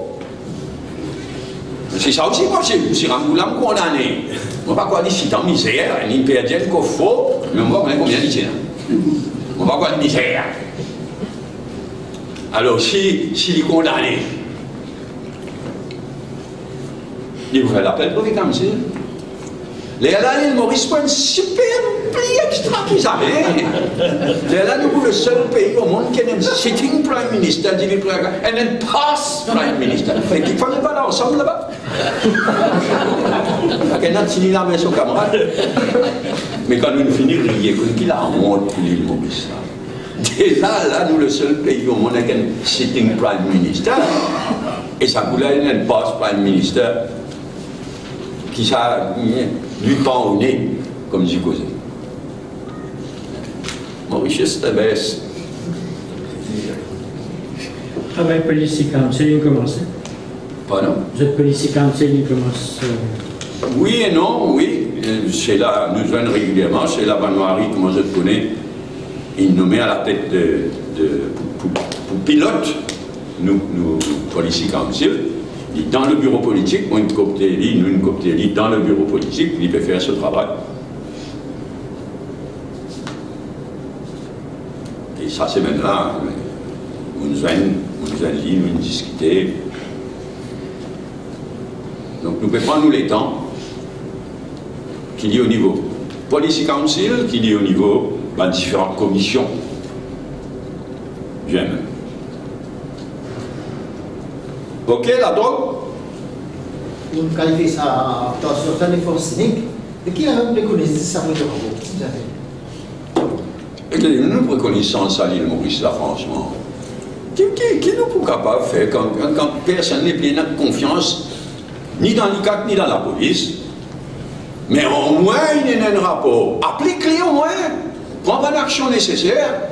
C'est ça aussi, moi, c'est Angoulême condamné. On ne va pas quoi dire si en misère, ni perdien qu'on faut, mais on va voir combien il tient. On va voir une misère. Alors, s'il est condamné, il vous fait l'appel pour comme ça. Les là, l'île Maurice, c'est un super pays extra qu'ils avaient. Les là, nous sommes le seul pays au monde qui a un sitting Prime Minister, et un past Prime Minister. Et qui ne fallait pas là ensemble là-bas. Il y a un la main sur camarade. Mais quand nous finissons de rier, qu'il a honte pour l'île Maurice. Déjà, là, nous le seul pays au monde avec un sitting Prime Minister. Et ça voulait un past Prime Minister qui ça, lui pend au nez, comme j'y causais. Mauritius, c'est best. Travail policy council, il commence. Pardon? Vous êtes policy council, il commence. Oui et non, oui. C'est là, nous venons régulièrement, c'est la Banouari, comment je te connais, il nous met à la tête pour pilote, nous policy council, dans le bureau politique, moi une coptélie, nous une coptélie, dans le bureau politique, il peut faire ce travail. Et ça c'est maintenant, nous venons discuter. Donc nous pouvons prendre nous les temps qu'il y a au niveau Policy Council, qu'il y a au niveau de différentes commissions. J'aime. Ok, la drogue? Vous qualifiez ça sur un effort cynique. Et qui a reconnaissé ça pour le nous préconisons ça, l'île Maurice, là, franchement. Qui nous peut capable de faire quand personne n'est plein de confiance, ni dans l'ICAC, ni dans la police? Mais au moins, il y a un rapport. Applique-les au moins. Prends l'action nécessaire.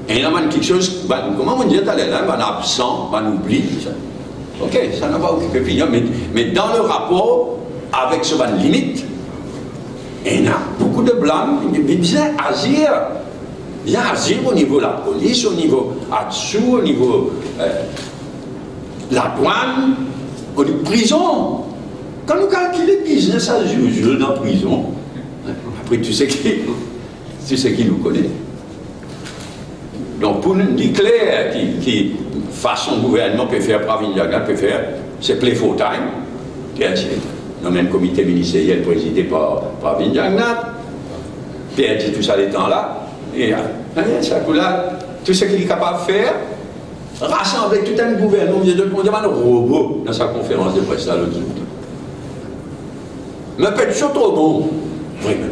Et il y a quelque chose, comment on dit, un absent, un oubli. Ok, ça n'a pas occupé plus. Mais dans le rapport, avec ce limite, il y a beaucoup de blâme. Il bien agir. Bien agir au niveau de la police, au niveau ADSU, au niveau de la douane, au niveau de la prison. Quand nous calculons le business as usual dans la prison, après tu sais qui nous connaît. Donc pour nous dire clair, qui façon gouvernement peut faire, Pravinjagnat peut faire, c'est play for time. Dans le même comité ministériel présidé par Pravinjagnat, PRG tout ça les temps là, et ça là, tout ce qu'il est capable de faire, rassembler tout un gouvernement, on demande un robot dans sa conférence de presse là l'autre jour. Mais peut-être trop bon, vraiment.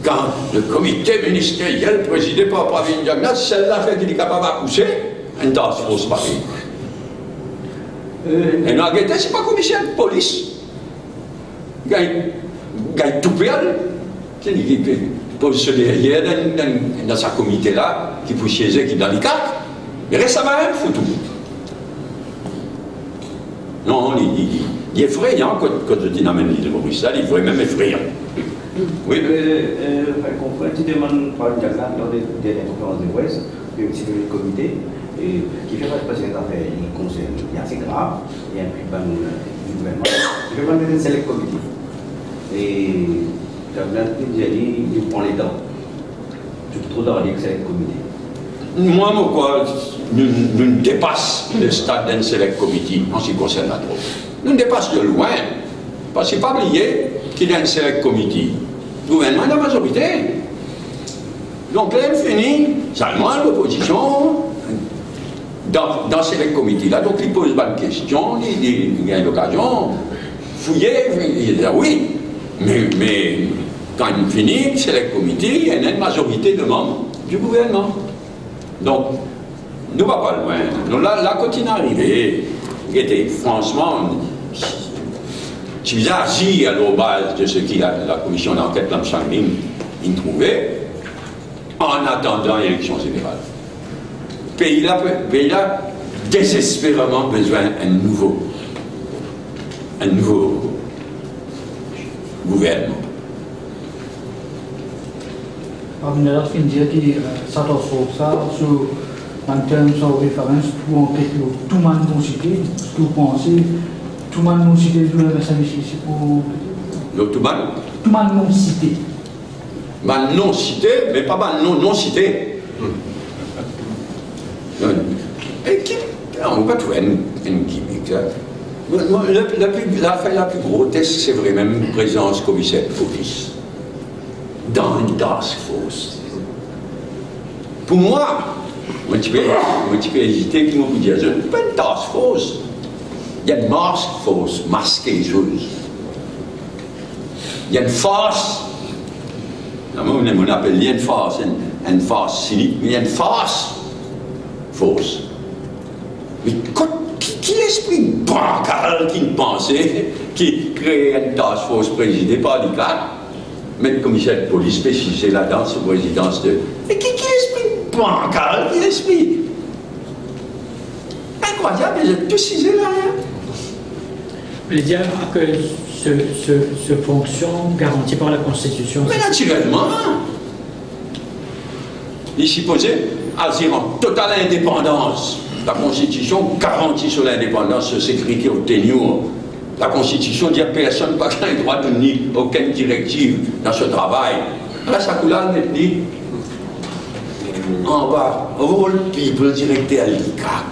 Quand le comité ministériel présidé par Pravinjagnat, c'est l'affaire qu'il est capable de pousser, une task force pareille. Et nous, c'est pas commissaire de police. Il y a tout perdu. Il pose ce derrière dans sa comité là, qui peut siéger, qui est dans les cartes. Mais récemment, il faut tout. Non, il est effrayant quand je dis dans même l'île de Maurice, il est même effrayant. Oui. Tu demandes par Pravinjagnat lors des conférences de presse, puis un petit peu de comité, et qui fait parce que cette affaire est assez grave, il y a un prix du gouvernement. Je vais prendre un select comité. Et j'ai dit, il prend les dents. Je suis trop dans le select comité. Moi, nous ne dépassons le stade d'un select committee en ce qui concerne la drogue. Nous dépassons de loin. Parce qu'il ne faut pas oublier qu'il y a un select committee. Le gouvernement est la majorité. Donc là, il finit, seulement l'opposition dans le select committee là. Donc il pose pas de questions, il a l'occasion, fouiller, il dit oui. Mais quand il finit, le select committee, il y a une majorité de membres du gouvernement. Donc, nous ne va pas loin. Nous, là, quand il est arrivé, franchement, si vous agissez à la base de ce que la commission d'enquête Lamsangling trouvait, en attendant l'élection générale. Le pays a désespérément besoin d'un nouveau gouvernement. Vous avez dit que ça sur en termes de référence pour enquête tout le monde nous cité, ce que vous pensez, tout le monde nous cité pour le service ici pour. Tout le monde nous cité. Non cité, mais pas non cité. Et qui, on va trouver une gimmick. L'affaire la plus grotesque, c'est vraiment une présence commissaire de police dans une task force. Pour moi, je peux hésiter, qui m'ont dit, je ne pas une task force. Il y a une mask force, masquée chose. Il y a une farce. On appelle une farce, une farce cynique, mais il y a une farce force. Mais qui qui l'esprit bancal qui pensait, qui créait une task force présidée par les quatre, mettre commissaire de police spécialisé là-dedans sous présidence de. Et qui l'esprit bancal, qui l'esprit incroyable, ils ont tous cisé là. Vous voulez dire que ce fonction garantie par la Constitution. Mais naturellement, il est supposé agir en totale indépendance. La Constitution garantit sur l'indépendance, sur sécurité obtenue. La Constitution dit à personne pas qu'il a le droit de donner aucune directive dans ce travail. Là, ça coule là, dit en bas, rôle people directeur à l'ICAC.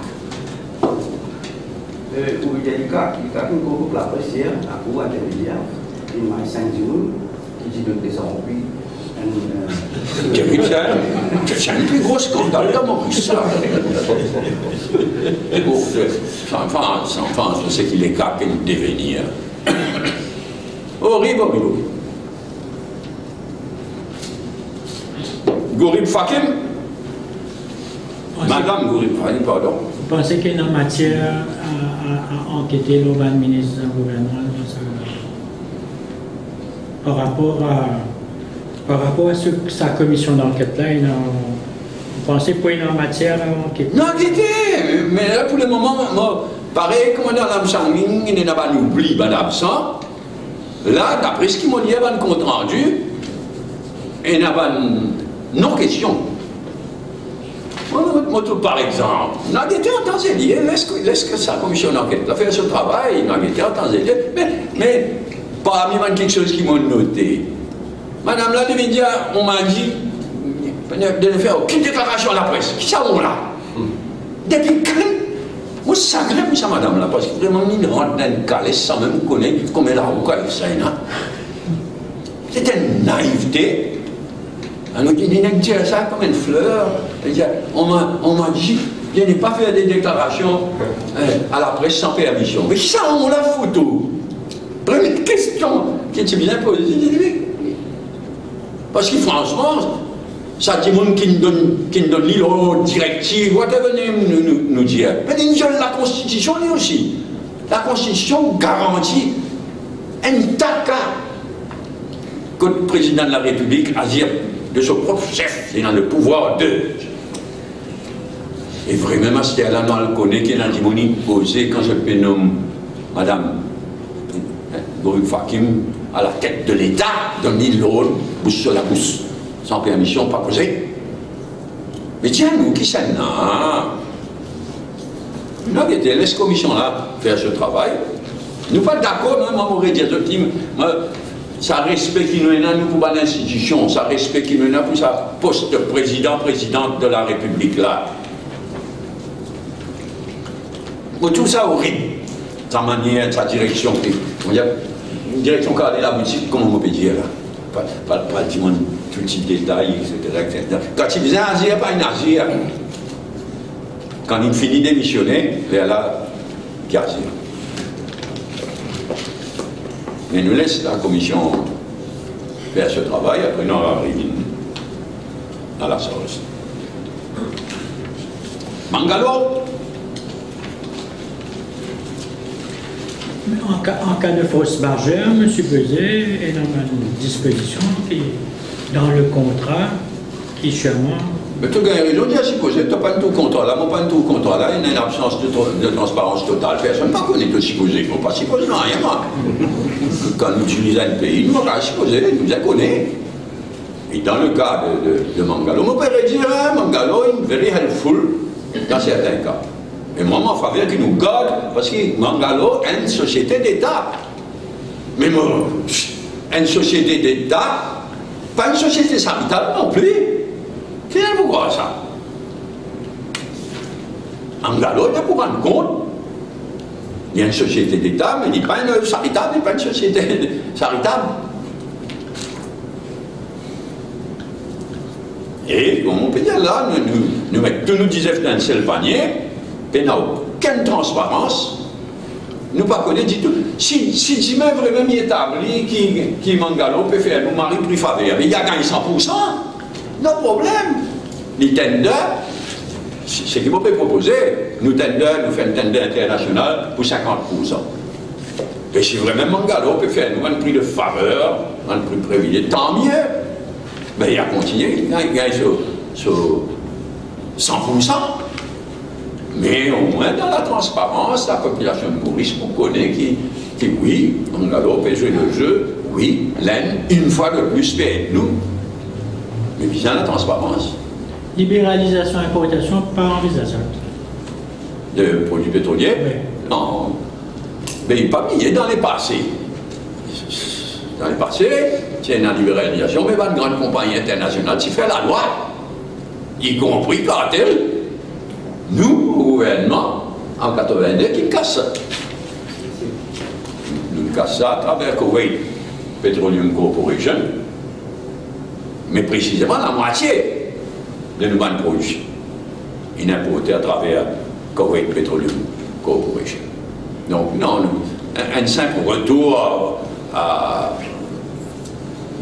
Où il y a l'ICAC, nous groupe la presse à cours intermédiaire, il m'a 5 jours, qui dit de désormais. C'est un plus gros scandale dans Maurice. Enfin, je sais qu'il est capable de devenir. Horrible, horrible. Gourib Fakim. Madame Gourib Fakim, pardon. Vous pensez qu'il y a une matière à enquêter le ministre du gouvernement par rapport à sa commission d'enquête-là, vous pensez qu'il y a une matière à enquêter? Non, enquêter, mais là pour le moment, pareil, comme dans l'Amsangling, il n'y a pas d'oubli, madame ça. Là, d'après ce qu'il m'a dit, il y a un compte rendu, il n'y a pas non-question. Par exemple, on a enquêté en temps et lieu, laisse que sa commission d'enquête fait ce travail, on a enquêté en temps et lieu, mais parmi quelque chose qui m'a noté. Madame la Devindia, on m'a dit de ne faire aucune déclaration à la presse. Qui ça on là? Depuis quand? Moi, ça grève ça, madame là, parce que vraiment, il rentre dans une calèche sans même connaître comment elle a reconnu ça. C'est une naïveté. Alors, il a dit ça comme une fleur. On m'a dit, je n'ai pas fait des déclarations à la presse sans permission. Mais qui ça on la photo? Première question qui était bien posée. Parce que franchement, ça dit monde qui nous donne l'îlot directive, whatever nous dire. Mais nous avons la Constitution lui aussi. La Constitution garantit un taca que le président de la République agir de son propre chef, il a le pouvoir de. Et vraiment, c'était là, on le connaît, qui est dans le posé quand je me nomme Madame Gourib Fakim à la tête de l'État, donne l'îlot, bouche sur la bouche, sans permission, pas posé. Mais tiens, nous qui sommes là, nous avons été laisse commission là faire ce travail. Nous pas d'accord, même on aurait dit à ce team, ça respect qui nous est là, nous pour l'institution, ça respect qui nous est là pour sa poste de présidente de la République là. Mais tout ça horrible, sa manière, sa direction, une direction qui a la boutique, comment on peut dire là, pas le monde, tout petit détail, etc. Quand il faisait agir, pas une agir. Quand il finit d'émissionner, vers là, qui agir. Mais nous laisse la commission faire ce travail, après nous arrivons à la sauce. Mangalo. En cas de fausse bargeur, M. Peuzet est dans une disposition qui, dans le contrat, qui sûrement. Mais tu as raison, tu as supposé, tu n'as pas tout contrat là, moi pas tout contrat là, il y a une absence de transparence totale. Personne ne connaît tout supposé, il ne faut pas supposer rien. Quand nous utilisons un pays, nous ne supposer, nous les connaissons. Et dans le cas de Mangalo, on peut dire, Mangalo est very helpful dans certains cas. Et moi, en faveur qu'il nous garde, parce que Mangalo est une société d'État. Mais moi, une société d'État, pas une société sanitaire non plus. Qui est pourquoi ça? Mangalo, il pour rendre compte. Il y a une société d'État, mais il n'est pas une charitable, il n'est pas une société charitable. Et, comme on peut dire là, nous mettons tous nos 10 dans un seul panier, et n'a aucune transparence, nous ne connaissons pas du tout. Si même vraiment établi qui Mangalo peut faire nous mari plus faveur, mais il a gagné 100%, no problème. Les tenders, ce qu'ils m'ont proposé, nous faisons un tender international pour 50%. Et si vraiment Mangalo peut faire un prix de faveur, un prix privilégié, tant mieux. Mais il a continué, il gagne sur 100%. Mais au moins dans la transparence, la population de Maurice, on connaît qui oui, Mangalo peut jouer le jeu, oui, l'Inde, une fois de plus, peut être nous. Mais visant la transparence. Libéralisation, importation, pas envisageable. De produits pétroliers? Oui. Non. Mais il n'est pas mis dans les passés. Dans les passés, il y a une libéralisation, mais pas une grande compagnie internationale qui fait la loi, y compris cartel. Nous, au gouvernement, en 82, qui casse ça. Nous cassons ça à travers Kuwait Petroleum Corporation, mais précisément la moitié de nos produits importés à travers Kuwait Petroleum Corporation. Donc, non, un simple retour à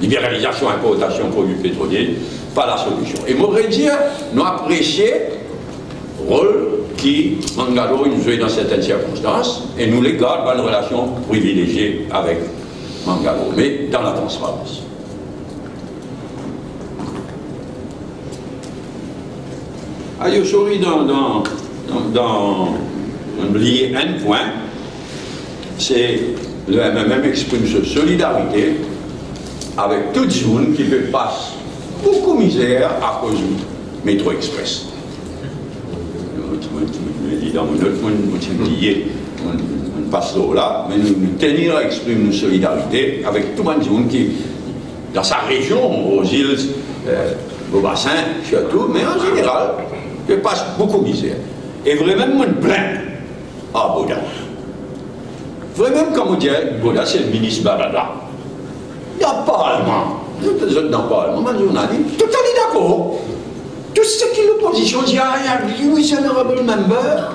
libéralisation, importation de produits pétroliers, pas la solution. Et moi, je dire, nous apprécions le rôle qui Mangalo nous joue dans certaines circonstances, et nous les gardons dans une relation privilégiée avec Mangalo, mais dans la transparence. Je souris oublier un point, c'est le MMM exprime sa solidarité avec toute zone qui peut passer beaucoup de misère à cause du métro express. Je dis dans mon autre on passe là, mais nous tenir à exprimer notre solidarité avec tout le monde qui, dans sa région, aux îles, au bassin, surtout, mais en général, peut passer beaucoup de misère. Et vraiment, on plaint à Boda. Vraiment, comme on dit, Boda, c'est le ministre Barada. Il n'y a pas allemand. Nous, les autres n'ont pas allemand. On a dit, tout est d'accord. Tout ce qui est l'opposition dit, oui, c'est honorable member.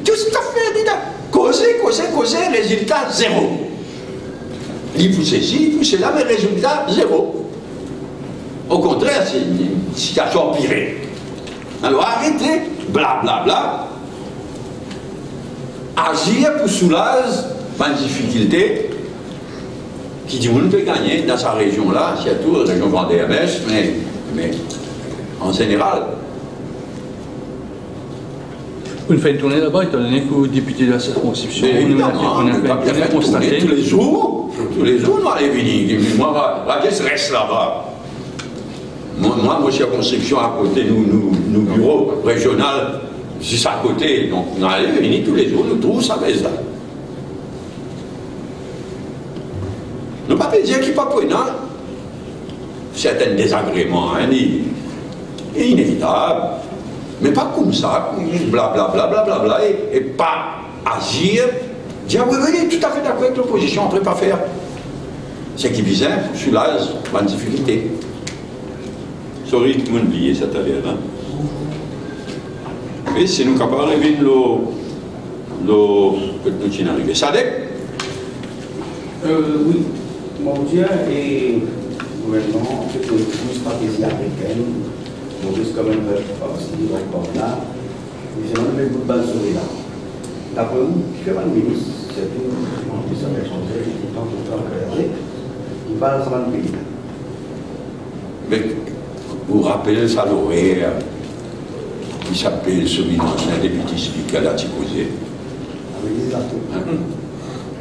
Tout ce qui a fait, dit, causer, résultat zéro. Il pousse ici, il pousse là, mais résultat zéro. Au contraire, c'est une situation empirée. Alors arrêtez, blablabla, agir pour soulager ma difficulté qui dit on peut gagner dans sa région-là, surtout la région Vendée-MS, mais en général. Vous faites une tournée là-bas, étant donné que vous député de la circonscription, on a fait constater tous les jours, nous allons venir. Moi, je reste là-bas. Moi, circonscription à côté, nos bureaux régionaux, juste à côté. Donc, on allait venir tous les jours, nous trouvons ça là. Nous ne pouvons pas dire qu'il n'y a pas prenant certains désagréments, inévitables, mais pas comme ça, blablabla, et pas agir, dire oui, tout à fait d'accord avec l'opposition, on ne peut pas faire. C'est qui bizarre, soulage, pas de difficulté. Sorry, tout le monde oublié cette affaire-là. Et c'est nous capables de revivre le petit arrivé. Sadek? Oui. Mon Dieu et le gouvernement ont fait une stratégie africaine. Mon Dieu, c'est quand même aussi encore là. Mais c'est même un bout de base sur là. D'après vous, qui fait mal ministre, c'est une ministre étrangère qui tente de travailler. Il parle sur le pays. Mais vous rappelez ça l'horaire qui s'appelle celui d'ancien député speaker là, tu posais.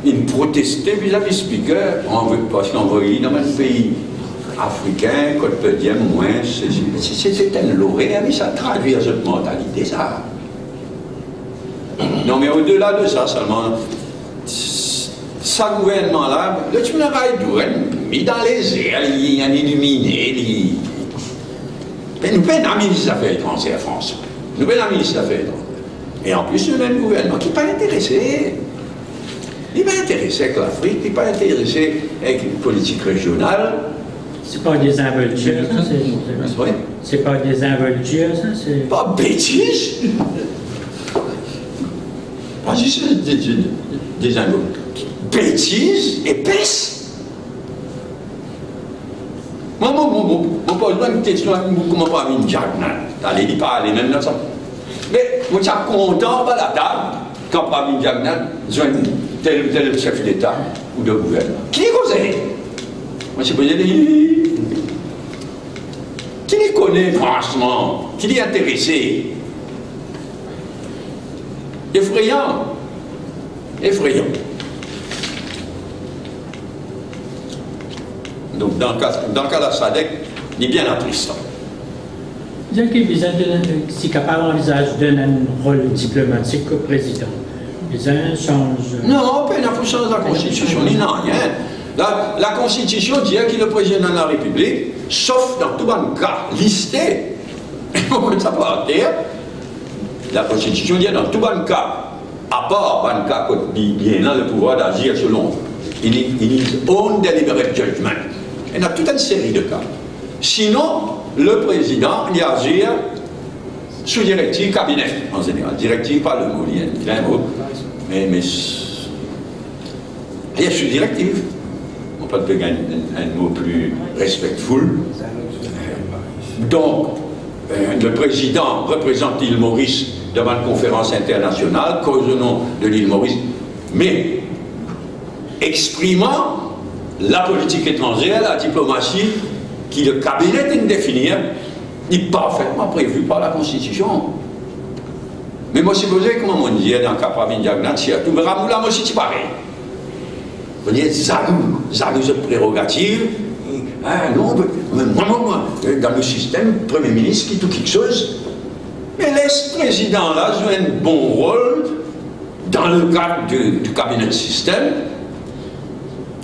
Il protestait vis-à-vis du speaker parce qu'on voyait dans un pays africain, qu'on peut dire moins, c'est un l'horaire, mais ça traduit cette mentalité, ça. Non, mais au-delà de ça, seulement, ça gouvernement-là, le travail mis dans les airs, il y a illuminé, mais nous avons un ministre des Affaires étrangères français. Nous avons un ministre des Affaires étrangères. Et en plus, nous avons un gouvernement qui n'est pas intéressé. Il n'est pas intéressé avec l'Afrique, il n'est pas intéressé avec une politique régionale. C'est pas des involtures, ça, c'est pas des involtures, ça, c'est... Pas bêtises. Pas juste des involtures. Bêtises, épaisses. Moi, pose-moi une question, comment pas une jardin. Allez, il parle, même dans ça. Mais vous êtes content à la table quand parmi Diagnat, tel ou tel chef d'État ou de gouvernement. Qui est causé? Moi, je peux dire, qui les connaît franchement? Qui les intéressé? Effrayant. Effrayant. Donc, dans le cas de la SADC, il est bien attristant. Il y a qui si capable envisage de donner un rôle diplomatique au président. Les uns changent. Non, il faut changer la Constitution, il n'y a rien. La Constitution dit qu'il est le président de la République, sauf dans tout un cas listé. On ça pas dire. La Constitution dit dans tout un cas, à part un cas il a le pouvoir d'agir selon his own deliberate judgment. Il y a toute une série de cas. Sinon, le président il agit sous directive cabinet en général. Directive, pas le mot, il y a un mot. Mais il y a sous directive. On peut dire un mot plus respectful. Donc, le président représente l'île Maurice devant une conférence internationale, cause au nom de l'île Maurice, mais exprimant la politique étrangère, la diplomatie, qui le cabinet de définir, est parfaitement prévu par la Constitution. Mais moi, si vous savez comment on dit dans le cas de Diagnat, si tout le monde là, moi, c'est pareil. Vous voyez, ça nous est prérogative. Ah non, moi, dans le système, le Premier ministre qui tout quelque chose, mais laisse le président là jouer un bon rôle dans le cadre du cabinet de système,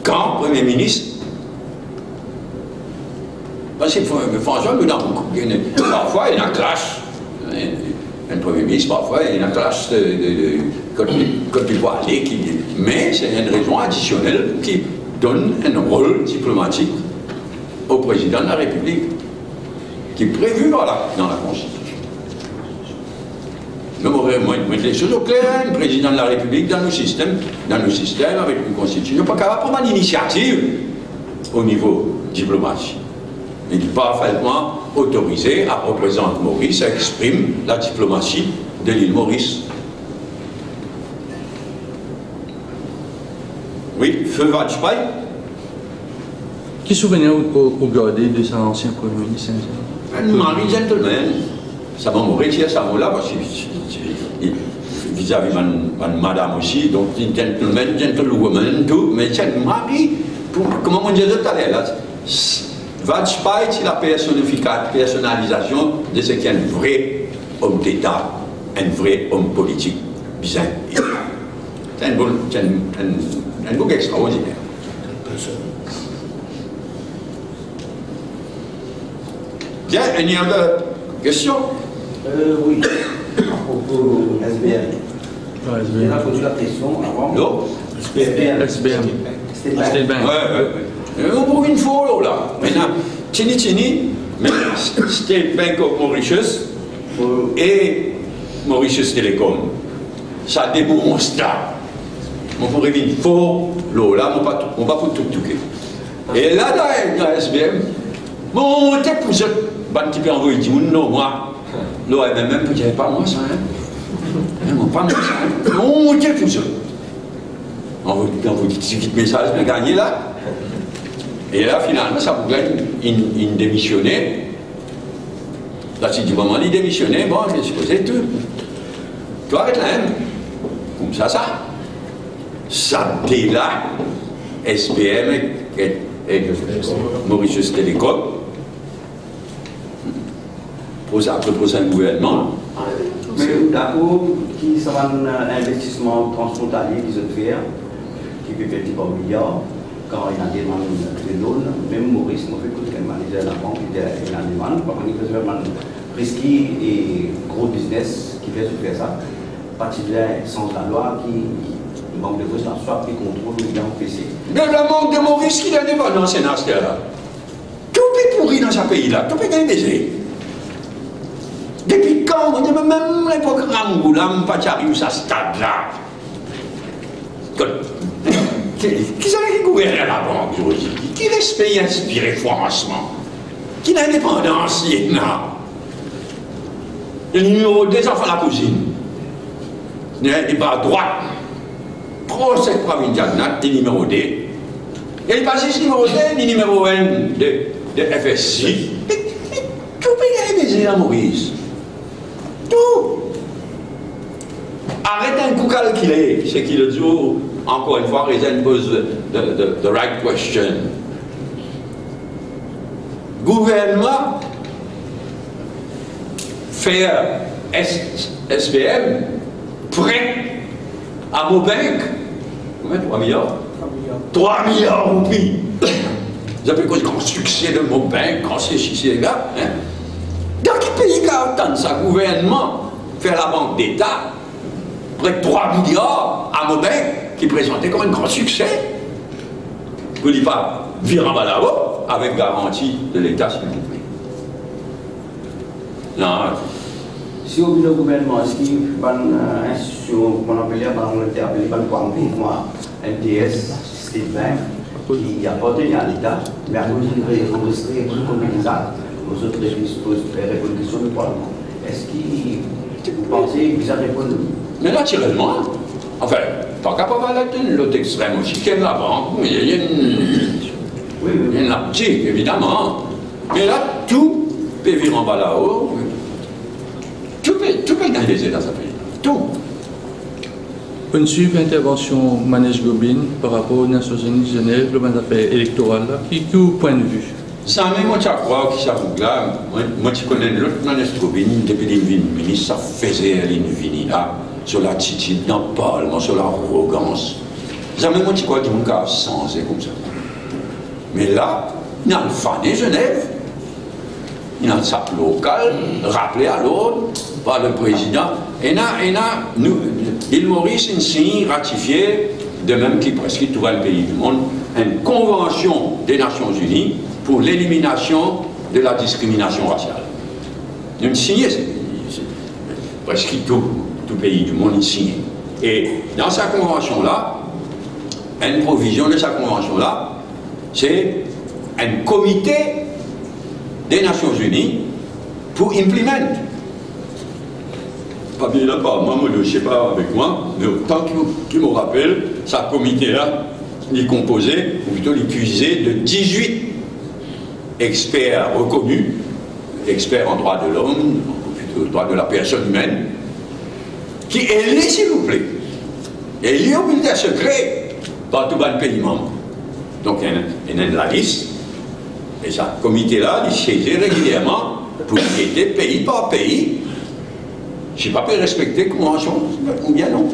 quand le Premier ministre. Parce que franchement, nous avons parfois il y a un clash. Un Premier ministre, parfois, il y a un clash quand il doit aller. Mais c'est une raison additionnelle qui donne un rôle diplomatique au président de la République, qui est prévu dans la Constitution. Nous avons mettre les choses au clair, le président de la République dans nos systèmes avec une Constitution, pas capable de prendre une initiative au niveau diplomatique. Il n'est pas parfaitement autorisé à représenter Maurice, à exprimer la diplomatie de l'île Maurice. Oui, Feu Vajpayee. Qui souvenir au gardé de son ancien Premier ministre? Un mari gentleman. Ça m'a mouru à ce moment-là, parce que vis-à-vis de madame aussi, donc gentleman, gentlewoman, tout, mais c'est un mari, comment on dit tout à l'heure là, Vajpayee, c'est la personnalisation de ce qu'est un vrai homme d'État, un vrai homme politique. C'est un bouc extraordinaire. Bien, il y a une question? Oui, à propos de SBM. On a posé la question avant. Non? SBM. C'était bien. On trouve une fois là. Maintenant, Tini, mais State Bank of Mauritius et Mauritius Telecom. Ça démontre. On pourrait venir fort là, on va pas tout touquer. Et là, dans SBM, bon, on était pour ça. Ban qui peut envoyer du non, moi. Là, même peut dire pas moi ça. Pas moi ça. On était pour ça. On vous dit ce message de gagner là. Et là, finalement, ça vous gagne une démissionner. Là, si du moment il démissionnait, bon, je supposé tout. Tu arrêtes là, hein? Comme ça. Ça dès là, SBM et Mauritius Telecom, pour un gouvernement. Mais d'accord, qui sont un investissement transfrontalier qui se fait, qui peut faire par milliard, quand il y a des demandes de loan, même Maurice, on fait que le manager de la banque, il y a une demande, par contre, il fait vraiment risqué et gros business qui fait faire ça, particulièrement sans la loi qui manque de président, soit qui contrôle ou bien PC. Mais le manque de Maurice qui est indépendant, c'est dans ce cas-là. Tout est pourri dans ce pays-là, tout est bien baisé. Depuis quand, on dit même l'époque Ramgoulam, pas arrivé à ce stade-là. Qui savait qui gouverne la banque aujourd'hui? Qui respecte et inspire franchement? Qui n'a indépendance, il y en a? Le numéro 2, ça fait la cousine. Il va à droite. Procès provincial, le numéro 2. Et il passe ici, numéro 2, le numéro 1 de FSI. Tout peut y aller, Maurice. Tout. Arrêtez un coup calculé. C'est qu'il le dit, encore une fois, Rezen pose the right question. Gouvernement faire SBM prêt à Mobank. Combien? 3 milliards? 3 milliards de roupies. Vous avez connu le grand succès de Mobank, quand c'est ici, les gars. Hein? Dans quel pays qui a autant de ça? Gouvernement faire la banque d'État près de 3 milliards à Mobank qui présentait comme un grand succès. Vous ne dites pas virer en bas là-haut avec garantie de l'État, s'il vous plaît. Non. Si au le gouvernement, est-ce qu'il y a une institution qu'on appelle par l'Angleterre, NTS, State Bank, qui appartient à l'État, mais à cause de l'enregistrer comme ça, aux autres révolutions du Parlement. Est-ce que vous pensez que ça répond? Mais naturellement, enfin, tant qu'à pas mal l'autre extrême aussi, qu'il y a la banque, mais il y a une laptique, évidemment. Mais là, tout peut vivre en bas là-haut. Tout peut dans les États, ça fait. Tout. Une suivre intervention Manège Gobin par rapport aux Nations Unies de Genève, le mandat électoral, qui est au point de vue? Ça, mais moi, je crois que ça vous là. Moi, je connais l'autre Manège Gobin, depuis qu'il est ministre, ça faisait l'invini là, sur l'attitude dans le Parlement, sur l'arrogance. Ça, mais moi, je crois qu'il m'a sensé comme ça. Mais là, il y a le fané Genève. Il y a un SAP local, rappelé à l'ordre par le président. Et là, l'île Maurice a signé, ratifié, de même qu'il presque tout le pays du monde, une convention des Nations Unies pour l'élimination de la discrimination raciale. Il a signé, presque tout pays du monde, il a signé. Et dans sa convention-là, une provision de sa convention-là, c'est un comité des Nations Unies pour implémenter. Pas bien là, pas moi, je ne sais pas avec moi, mais autant qu'il me rappelle, ce comité-là, il est composé, ou plutôt il est accusé de 18 experts reconnus, experts en droit de l'homme, ou plutôt droit de la personne humaine, qui est lié, s'il vous plaît, est lié au bulletin secret par tout le pays membre. Donc il y a la liste. Et ce comité-là, il siégeait régulièrement pour aider pays par pays. Je n'ai pas pu respecter la convention, ou bien non.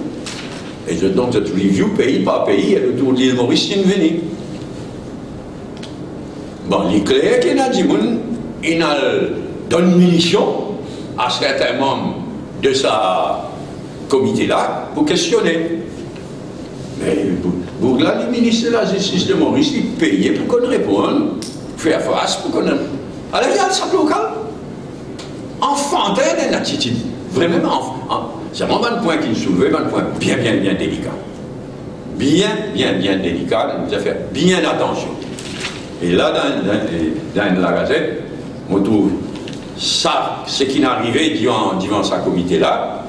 Et donc, cette review pays par pays, et le tour de l'île Maurice, il venait. Bon, il est clair qu'il a dit, il donne munition à certains membres de ce comité-là pour questionner. Mais pour là, le ministre de la Justice de Maurice, il payait pour qu'on réponde. Faire face pour qu'on ait. Alors, il y a le SAP local. Enfantin d'une attitude. Vraiment, c'est vraiment un point qui nous soulevait, un point bien délicat. Bien délicat, il nous a fait bien attention. Et là, dans la Gazette, on trouve ça, ce qui est arrivé devant ce comité-là,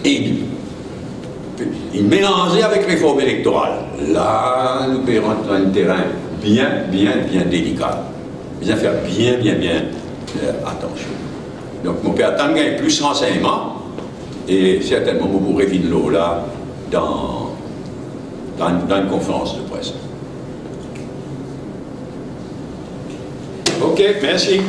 et il mélangeait avec réforme électorale. Là, nous payons dans un terrain bien délicat. Il faut faire bien attention. Donc, mon père attend gagner plus renseignements et certainement vous pourrez venir l'eau là dans une conférence de presse. Ok, merci.